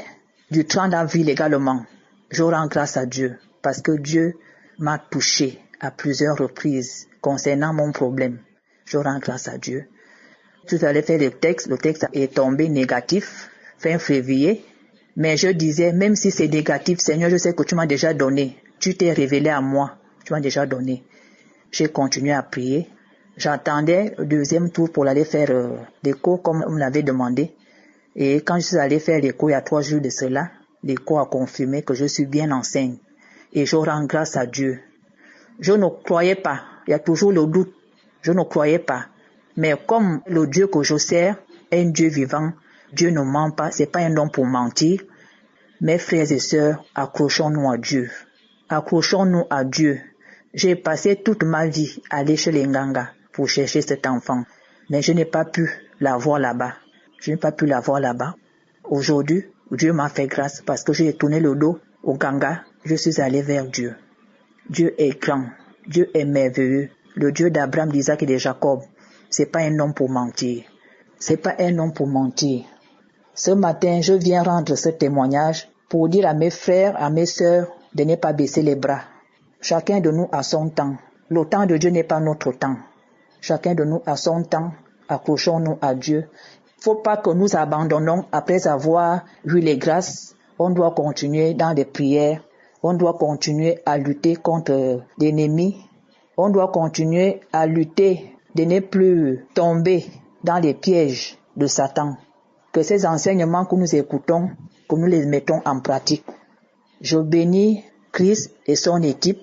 du 30 avril également. Je rends grâce à Dieu parce que Dieu m'a touché à plusieurs reprises concernant mon problème. Je rends grâce à Dieu. Tout à l'heure, le texte est tombé négatif, fin février. Mais je disais, même si c'est négatif, Seigneur, je sais que tu m'as déjà donné. Tu t'es révélé à moi. Tu m'as déjà donné. J'ai continué à prier. J'attendais le deuxième tour pour aller faire l'écho comme on me l'avait demandé. Et quand je suis allé faire l'écho il y a 3 jours de cela, l'écho a confirmé que je suis bien enceinte. Et je rends grâce à Dieu. Je ne croyais pas. Il y a toujours le doute. Je ne croyais pas. Mais comme le Dieu que je sers est un Dieu vivant, Dieu ne ment pas, c'est pas un homme pour mentir. Mes frères et sœurs, accrochons-nous à Dieu. Accrochons-nous à Dieu. J'ai passé toute ma vie à aller chez les Nganga pour chercher cet enfant. Mais je n'ai pas pu l'avoir là-bas. Je n'ai pas pu l'avoir là-bas. Aujourd'hui, Dieu m'a fait grâce parce que j'ai tourné le dos au Nganga. Je suis allé vers Dieu. Dieu est grand. Dieu est merveilleux. Le Dieu d'Abraham, d'Isaac et de Jacob. C'est pas un homme pour mentir. C'est pas un homme pour mentir. Ce matin, je viens rendre ce témoignage pour dire à mes frères, à mes sœurs de ne pas baisser les bras. Chacun de nous a son temps. Le temps de Dieu n'est pas notre temps. Chacun de nous a son temps. Accrochons-nous à Dieu. Il ne faut pas que nous abandonnons après avoir eu les grâces. On doit continuer dans les prières. On doit continuer à lutter contre l'ennemi. On doit continuer à lutter de ne plus tomber dans les pièges de Satan. Que ces enseignements que nous écoutons, que nous les mettons en pratique. Je bénis Christ et son équipe.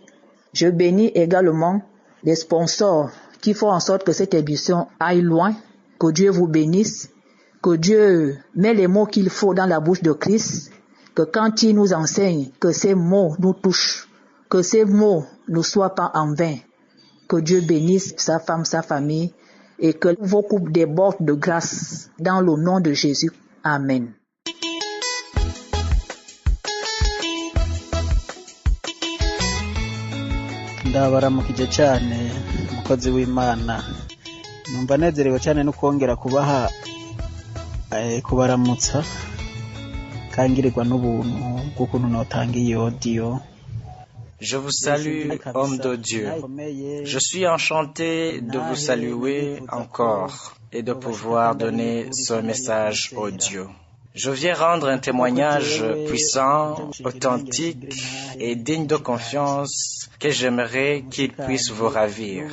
Je bénis également les sponsors qui font en sorte que cette émission aille loin. Que Dieu vous bénisse. Que Dieu met les mots qu'il faut dans la bouche de Christ. Que quand il nous enseigne, que ces mots nous touchent. Que ces mots ne soient pas en vain. Que Dieu bénisse sa femme, sa famille. Et que vos couples débordent de grâce. Dans le nom de Jésus. Amen. ndabaramukije cyane umukozi w'Imana. Numva nezerewe cyane no kongera kubaha kubaramutsa kangirirwa n'ubuntu bw'ukuntu notanga iyi audio. Je vous salue, homme de Dieu. Je suis enchanté de vous saluer encore et de pouvoir donner ce message audio. Je viens rendre un témoignage puissant, authentique et digne de confiance que j'aimerais qu'il puisse vous ravir.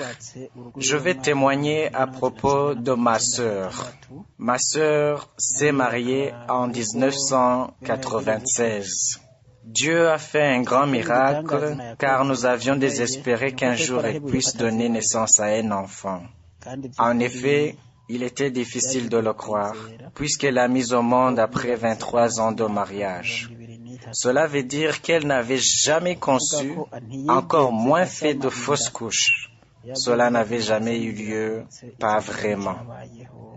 Je vais témoigner à propos de ma sœur. Ma sœur s'est mariée en 1996. Dieu a fait un grand miracle car nous avions désespéré qu'un jour elle puisse donner naissance à un enfant. En effet, il était difficile de le croire, puisqu'elle l'a mise au monde après 23 ans de mariage. Cela veut dire qu'elle n'avait jamais conçu, encore moins fait de fausses couches. Cela n'avait jamais eu lieu, pas vraiment.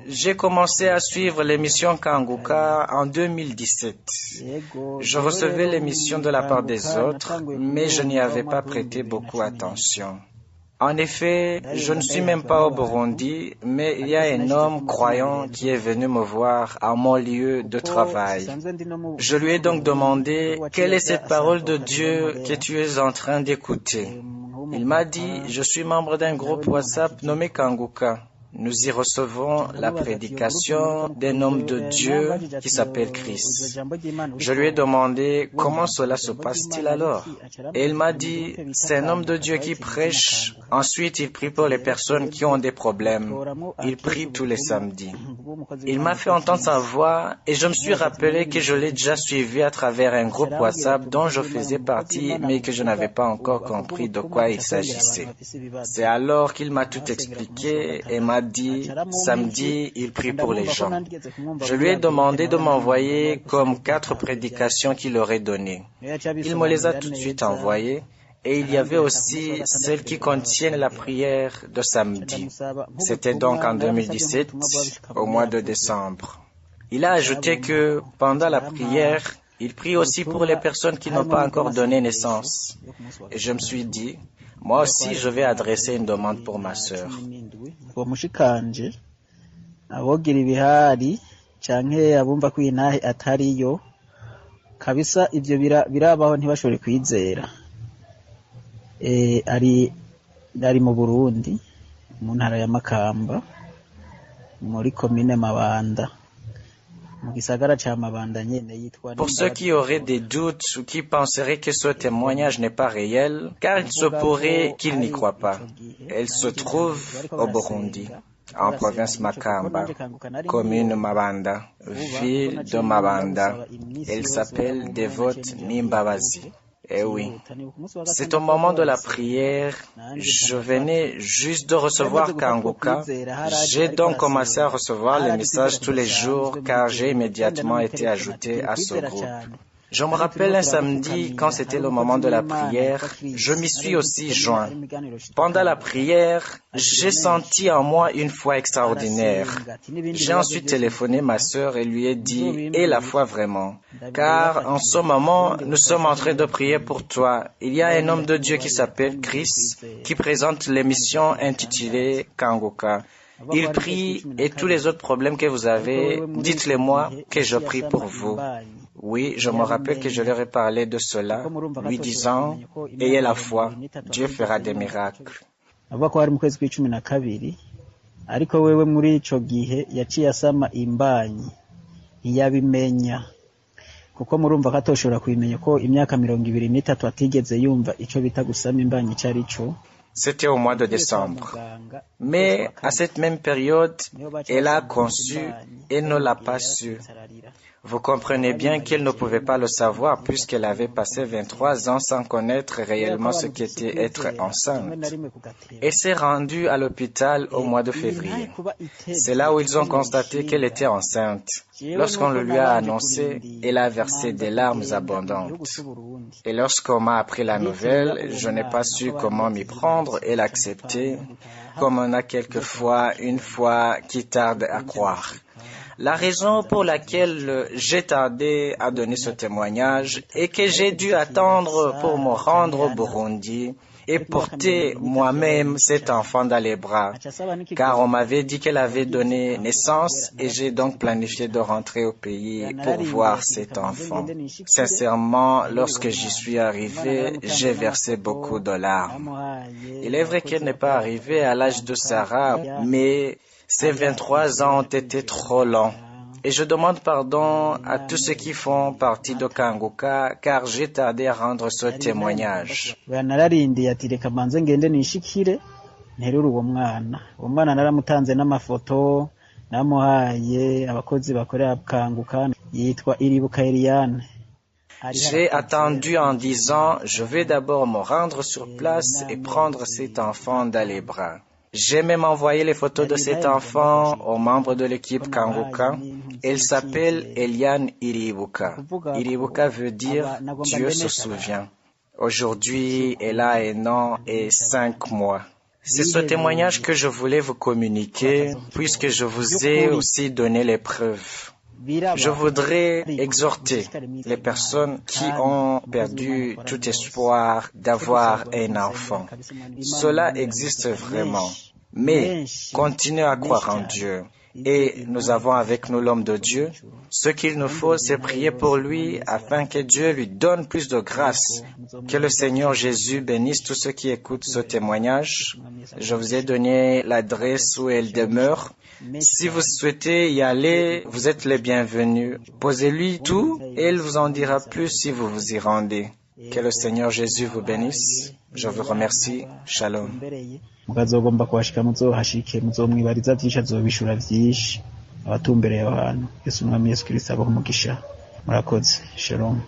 J'ai commencé à suivre l'émission Kanguka en 2017. Je recevais l'émission de la part des autres, mais je n'y avais pas prêté beaucoup attention. En effet, je ne suis même pas au Burundi, mais il y a un homme croyant qui est venu me voir à mon lieu de travail. Je lui ai donc demandé, quelle est cette parole de Dieu que tu es en train d'écouter? Il m'a dit, je suis membre d'un groupe WhatsApp nommé Kanguka. Nous y recevons la prédication d'un homme de Dieu qui s'appelle Christ. Je lui ai demandé comment cela se passe-t-il alors? Et il m'a dit, c'est un homme de Dieu qui prêche. Ensuite, il prie pour les personnes qui ont des problèmes. Il prie tous les samedis. Il m'a fait entendre sa voix et je me suis rappelé que je l'ai déjà suivi à travers un groupe WhatsApp dont je faisais partie, mais que je n'avais pas encore compris de quoi il s'agissait. C'est alors qu'il m'a tout expliqué et m'a dit, samedi, il prie pour les gens. Je lui ai demandé de m'envoyer comme 4 prédications qu'il aurait données. Il me les a tout de suite envoyées et il y avait aussi celles qui contiennent la prière de samedi. C'était donc en 2017, au mois de décembre. Il a ajouté que pendant la prière, il prie aussi pour les personnes qui n'ont pas encore donné naissance. Et je me suis dit, moi aussi, je vais adresser une demande pour ma sœur. Mushikanje abogira ibihari canke abumva ko inahe atariyo kabisa ivyo birabaho ntibashobore kwizera. Ari mu Burundi mu ntara ya Makamba muri komine Mabanda Pour ceux qui auraient des doutes ou qui penseraient que ce témoignage n'est pas réel, car il se pourrait qu'ils n'y croient pas. Elle se trouve au Burundi, en province Makamba, commune Mabanda, ville de Mabanda. Elle s'appelle Dévote Nimbabazi. Eh oui, c'est au moment de la prière, je venais juste de recevoir Kanguka. J'ai donc commencé à recevoir les messages tous les jours car j'ai immédiatement été ajouté à ce groupe. Je me rappelle un samedi, quand c'était le moment de la prière, je m'y suis aussi joint. Pendant la prière, j'ai senti en moi une foi extraordinaire. J'ai ensuite téléphoné ma sœur et lui ai dit, et la foi vraiment, car en ce moment, nous sommes en train de prier pour toi. Il y a un homme de Dieu qui s'appelle Chris, qui présente l'émission intitulée Kanguka. Il prie et tous les autres problèmes que vous avez, dites-les-moi que je prie pour vous. Oui, je me rappelle que je leur ai parlé de cela, lui disant, ayez la foi, Dieu fera des miracles. Ariko wewe muri ico gihe yaciye asama imbanyi ntiyabimenya kuko murumva ko atoshobora kubimenya ko imyaka 23 atigeze yumva ico bita gusama imbanyi cari co. C'était au mois de décembre. Mais à cette même période, elle a conçu et ne l'a pas su. Vous comprenez bien qu'elle ne pouvait pas le savoir puisqu'elle avait passé 23 ans sans connaître réellement ce qu'était être enceinte. Elle s'est rendue à l'hôpital au mois de février. C'est là où ils ont constaté qu'elle était enceinte. Lorsqu'on le lui a annoncé, elle a versé des larmes abondantes. Et lorsqu'on m'a appris la nouvelle, je n'ai pas su comment m'y prendre et l'accepter, comme on a quelquefois une foi qui tarde à croire. La raison pour laquelle j'ai tardé à donner ce témoignage est que j'ai dû attendre pour me rendre au Burundi et porter moi-même cet enfant dans les bras, car on m'avait dit qu'elle avait donné naissance et j'ai donc planifié de rentrer au pays pour voir cet enfant. Sincèrement, lorsque j'y suis arrivé, j'ai versé beaucoup de larmes. Il est vrai qu'elle n'est pas arrivée à l'âge de Sarah, mais ces 23 ans ont été trop longs. Et je demande pardon à tous ceux qui font partie de Kanguka, car j'ai tardé à rendre ce témoignage. Nararindiye ati reka manze ngende nishikire nterure uwo mwana naramutanze n'amafoto namuhaye abakozi bakorera Kanguka yitwa Iribuka Eliane. J'ai attendu en disant, je vais d'abord me rendre sur place et prendre cet enfant dans les bras. J'ai même envoyé les photos de cet enfant aux membres de l'équipe Kanguka. Elle s'appelle Eliane Iribuka. Iribuka veut dire Dieu se souvient. Aujourd'hui, elle a 1 an et 5 mois. C'est ce témoignage que je voulais vous communiquer, puisque je vous ai aussi donné les preuves. Je voudrais exhorter les personnes qui ont perdu tout espoir d'avoir un enfant. Cela existe vraiment. Mais continuez à croire en Dieu. Et nous avons avec nous l'homme de Dieu. Ce qu'il nous faut, c'est prier pour lui afin que Dieu lui donne plus de grâce. Que le Seigneur Jésus bénisse tous ceux qui écoutent ce témoignage. Je vous ai donné l'adresse où elle demeure. Si vous souhaitez y aller, vous êtes les bienvenus. Posez-lui tout et il vous en dira plus si vous vous y rendez. Que le Seigneur Jésus vous bénisse. Je vous remercie. Shalom. Mukazogomba kuhashika muzohashike muzomwibariza vyinshi azobishura vyinshi abatumbereye aho hantu. Yesu Umwami Yesu Kristo abahe umugisha. Murakoze. Shalom.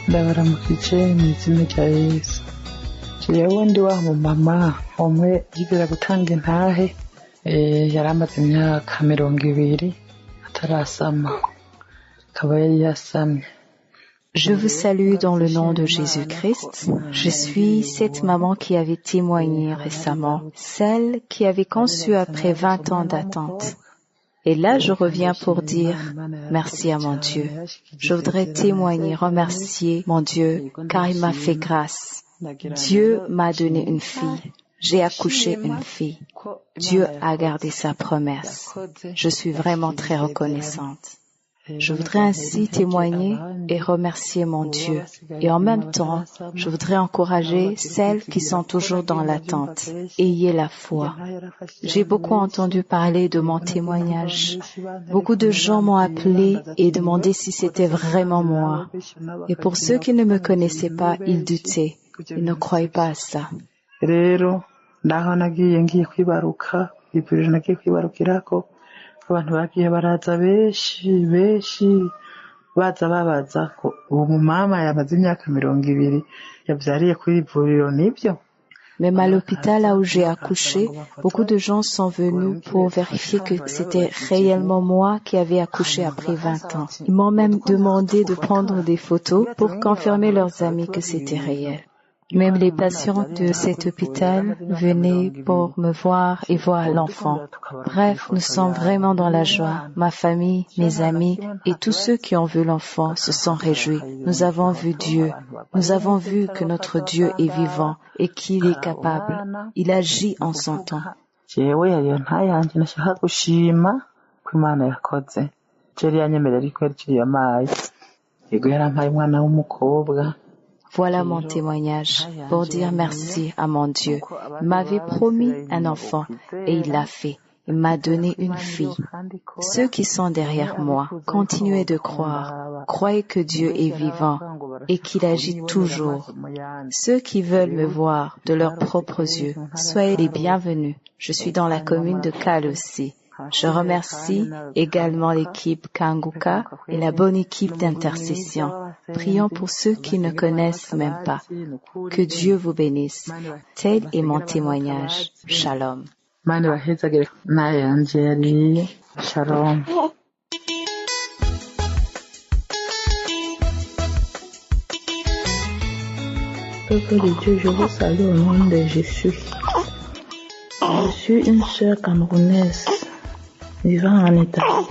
Ndabaramukije mu izina rya Yesu. Jewe ndi wa mama umwe yigera gutanga intahe yari amaze imyaka 20 atarasama akaba yari yasamye. Je vous salue dans le nom de Jésus-Christ. Je suis cette maman qui avait témoigné récemment, celle qui avait conçu après 20 ans d'attente. Et là, je reviens pour dire merci à mon Dieu. Je voudrais témoigner, remercier mon Dieu, car il m'a fait grâce. Dieu m'a donné une fille. J'ai accouché une fille. Dieu a gardé sa promesse. Je suis vraiment très reconnaissante. Je voudrais ainsi témoigner et remercier mon Dieu. Et en même temps, je voudrais encourager celles qui sont toujours dans l'attente. Ayez la foi. J'ai beaucoup entendu parler de mon témoignage. Beaucoup de gens m'ont appelé et demandé si c'était vraiment moi. Et pour ceux qui ne me connaissaient pas, ils doutaient. Ils ne croyaient pas à ça. Abantu bagiye baraza benshi baza babaza ko uwo mumama yamaze imyaka 20 yavyariye kuri ivuriro nibyo. Même à l'hôpital là où j'ai accouché, beaucoup de gens sont venus pour vérifier que c'était réellement moi qui avais accouché après 20 ans. Ils m'ont même demandé de prendre des photos pour confirmer leurs amis que c'était réel. Même les patients de cet hôpital venaient pour me voir et voir l'enfant. Bref, nous sommes vraiment dans la joie. Ma famille, mes amis et tous ceux qui ont vu l'enfant se sont réjouis. Nous avons vu Dieu. Nous avons vu que notre Dieu est vivant et qu'il est capable. Il agit en son temps. Voilà mon témoignage pour dire merci à mon Dieu. Il m'avait promis un enfant et il l'a fait. Il m'a donné une fille. Ceux qui sont derrière moi, continuez de croire. Croyez que Dieu est vivant et qu'il agit toujours. Ceux qui veulent me voir de leurs propres yeux, soyez les bienvenus. Je suis dans la commune de Kal aussi. Je remercie également l'équipe Kanguka et la bonne équipe d'intercession. Prions pour ceux qui ne connaissent même pas. Que Dieu vous bénisse. Tel est mon témoignage. Shalom. Shalom. Peuple de Dieu, je vous salue au nom de Jésus. Je suis une sœur camerounaise vivant en Italie.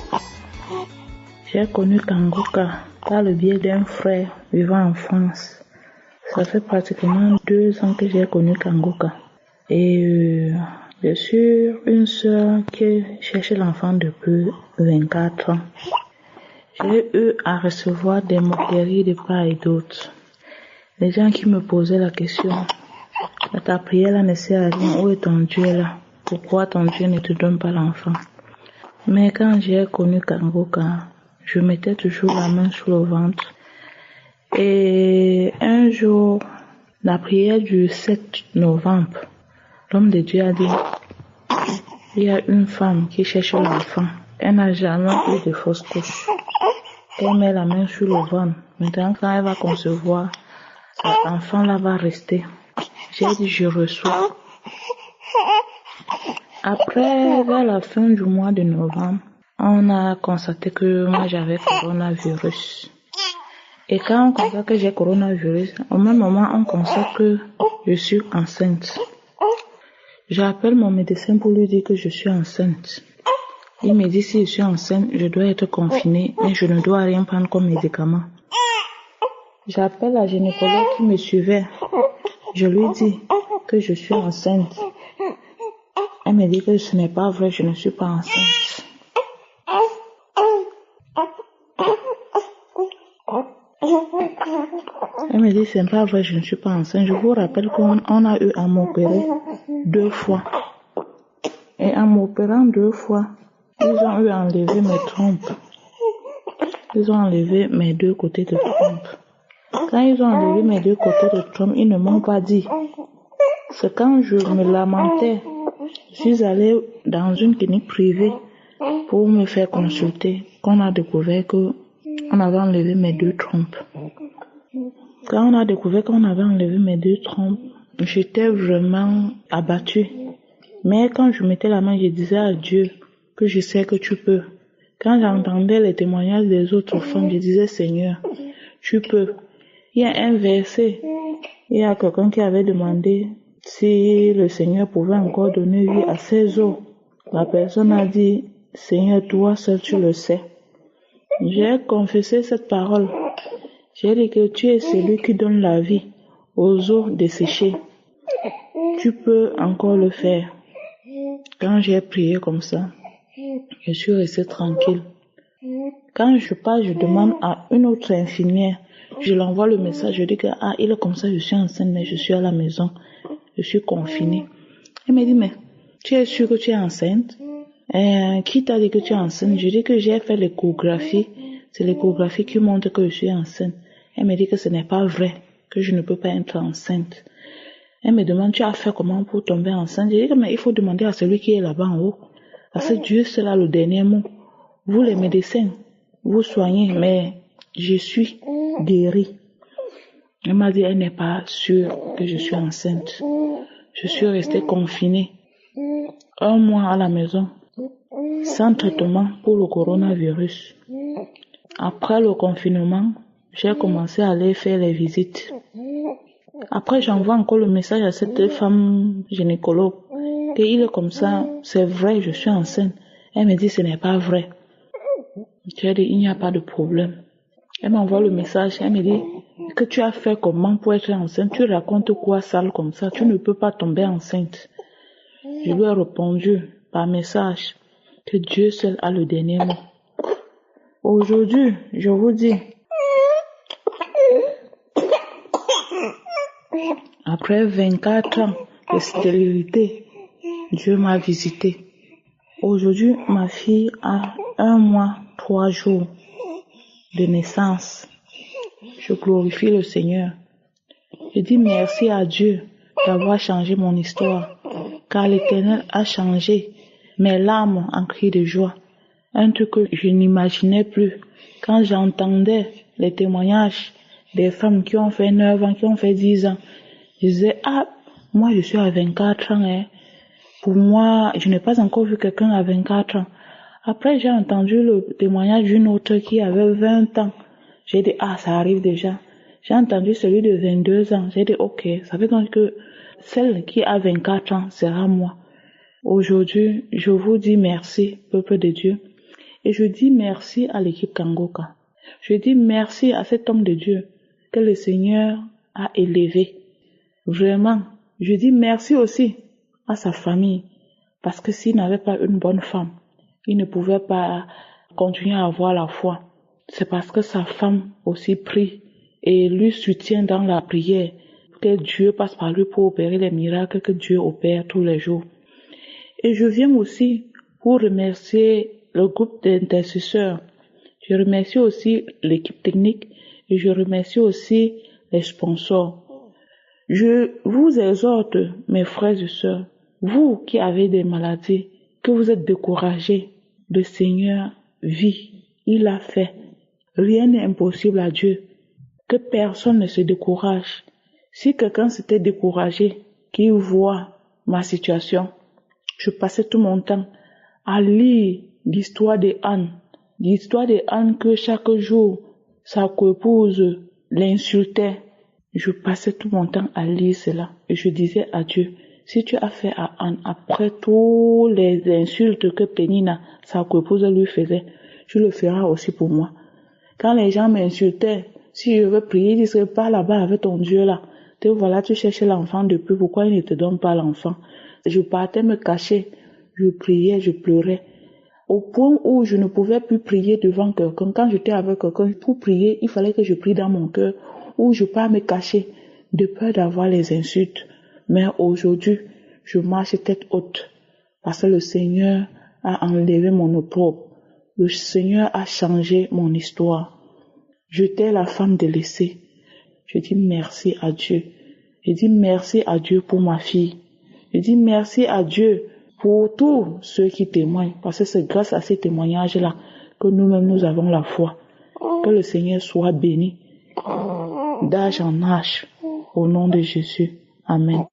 J'ai connu Kanguka par le biais d'un frère vivant en France. Ça fait pratiquement 2 ans que j'ai connu Kanguka. Et je suis une sœur qui cherche l'enfant depuis 24 ans. J'ai eu à recevoir des moqueries de part et d'autre. Les gens qui me posaient la question, ta prière là ne sert à rien, où est ton Dieu là? Pourquoi ton Dieu ne te donne pas l'enfant? Mais quand j'ai connu Kanguka, je mettais toujours la main sur le ventre. Et un jour, la prière du 7 novembre, l'homme de Dieu a dit, il y a une femme qui cherche l'enfant. Elle n'a jamais eu de fausse couche. Elle met la main sur le ventre. Maintenant, quand elle va concevoir, cet enfant-là va rester. J'ai dit, je reçois. Après, vers la fin du mois de novembre, on a constaté que moi j'avais coronavirus. Et quand on constate que j'ai coronavirus, au même moment on constate que je suis enceinte. J'appelle mon médecin pour lui dire que je suis enceinte. Il me dit si je suis enceinte, je dois être confinée, mais je ne dois rien prendre comme médicament. J'appelle la gynécologue qui me suivait. Je lui dis que je suis enceinte. Elle me dit que ce n'est pas vrai, je ne suis pas enceinte. Elle me dit, c'est pas vrai, je ne suis pas enceinte. Je vous rappelle qu'on a eu à m'opérer 2 fois. Et en m'opérant 2 fois, ils ont eu à enlever mes trompes. Ils ont enlevé mes 2 côtés de trompe. Quand ils ont enlevé mes 2 côtés de trompe, ils ne m'ont pas dit. C'est quand je me lamentais, je suis allée dans une clinique privée pour me faire consulter, qu'on a découvert que on avait enlevé mes 2 trompes. Quand on a découvert qu'on avait enlevé mes 2 trompes, j'étais vraiment abattue. Mais quand je mettais la main, je disais à Dieu que je sais que tu peux. Quand j'entendais les témoignages des autres femmes, je disais, Seigneur, tu peux. Il y a un verset, il y a quelqu'un qui avait demandé si le Seigneur pouvait encore donner vie à ses os. La personne a dit, Seigneur, toi seul tu le sais. J'ai confessé cette parole. J'ai dit que tu es celui qui donne la vie aux os desséchés. Tu peux encore le faire. Quand j'ai prié comme ça, je suis restée tranquille. Quand je pars, je demande à une autre infirmière, je l'envoie le message, je dis que il est comme ça, je suis enceinte, mais je suis à la maison, je suis confinée. Elle me dit, mais tu es sûre que tu es enceinte? Qui t'a dit que tu es enceinte? Je dis que j'ai fait l'échographie, c'est l'échographie qui montre que je suis enceinte. Elle me dit que ce n'est pas vrai, que je ne peux pas être enceinte. Elle me demande, tu as fait comment pour tomber enceinte? Je dis que mais il faut demander à celui qui est là-bas en haut, parce que Dieu c'est là le dernier mot. Vous les médecins, vous soignez, mais je suis guérie. Elle m'a dit, elle n'est pas sûre que je suis enceinte. Je suis restée confinée 1 mois à la maison, sans traitement pour le coronavirus. Après le confinement, j'ai commencé à aller faire les visites. Après, j'envoie encore le message à cette femme gynécologue qu'il est comme ça, c'est vrai, je suis enceinte. Elle me dit, ce n'est pas vrai. Je lui ai dit, il n'y a pas de problème. Elle m'envoie le message, elle me dit, que tu as fait comment pour être enceinte? Tu racontes quoi sale comme ça? Tu ne peux pas tomber enceinte. Je lui ai répondu par message que Dieu seul a le dernier mot. Aujourd'hui, je vous dis, après 24 ans de stérilité, Dieu m'a visité. Aujourd'hui, ma fille a 1 mois, 3 jours de naissance. Je glorifie le Seigneur. Je dis merci à Dieu d'avoir changé mon histoire, car l'Éternel a changé mes larmes en cris de joie. Un truc que je n'imaginais plus. Quand j'entendais les témoignages des femmes qui ont fait 9 ans, qui ont fait 10 ans, je disais, moi je suis à 24 ans, hein. Pour moi, je n'ai pas encore vu quelqu'un à 24 ans. Après, j'ai entendu le témoignage d'une autre qui avait 20 ans. J'ai dit, ça arrive déjà. J'ai entendu celui de 22 ans. J'ai dit, ok, ça veut dire que celle qui a 24 ans sera moi. Aujourd'hui, je vous dis merci, peuple de Dieu. Et je dis merci à l'équipe Kangoka. Je dis merci à cet homme de Dieu que le Seigneur a élevé. Vraiment, je dis merci aussi à sa famille. Parce que s'il n'avait pas une bonne femme, il ne pouvait pas continuer à avoir la foi. C'est parce que sa femme aussi prie et lui soutient dans la prière, que Dieu passe par lui pour opérer les miracles que Dieu opère tous les jours. Et je viens aussi pour remercier le groupe d'intercesseurs. Je remercie aussi l'équipe technique et je remercie aussi les sponsors. Je vous exhorte, mes frères et sœurs, vous qui avez des maladies, que vous êtes découragés, le Seigneur vit, il a fait. Rien n'est impossible à Dieu. Que personne ne se décourage. Si quelqu'un s'était découragé, qu'il voit ma situation, je passais tout mon temps à lire l'histoire de Anne. L'histoire de Anne que chaque jour, sa coépouse l'insultait. Je passais tout mon temps à lire cela. Et je disais à Dieu, si tu as fait à Anne, après toutes les insultes que Pénina, sa coépouse, lui faisait, tu le feras aussi pour moi. Quand les gens m'insultaient, si je veux prier, ils disent, pas là-bas avec ton Dieu là. Te voilà, tu cherches l'enfant depuis, pourquoi il ne te donne pas l'enfant? Je partais me cacher, je priais, je pleurais. Au point où je ne pouvais plus prier devant quelqu'un. Quand j'étais avec quelqu'un, pour prier, il fallait que je prie dans mon cœur, où je pars me cacher, de peur d'avoir les insultes. Mais aujourd'hui, je marche tête haute, parce que le Seigneur a enlevé mon opprobre. Le Seigneur a changé mon histoire. J'étais la femme délaissée. Je dis merci à Dieu. Je dis merci à Dieu pour ma fille. Je dis merci à Dieu pour tous ceux qui témoignent, parce que c'est grâce à ces témoignages-là que nous-mêmes nous avons la foi. Que le Seigneur soit béni d'âge en âge, au nom de Jésus. Amen.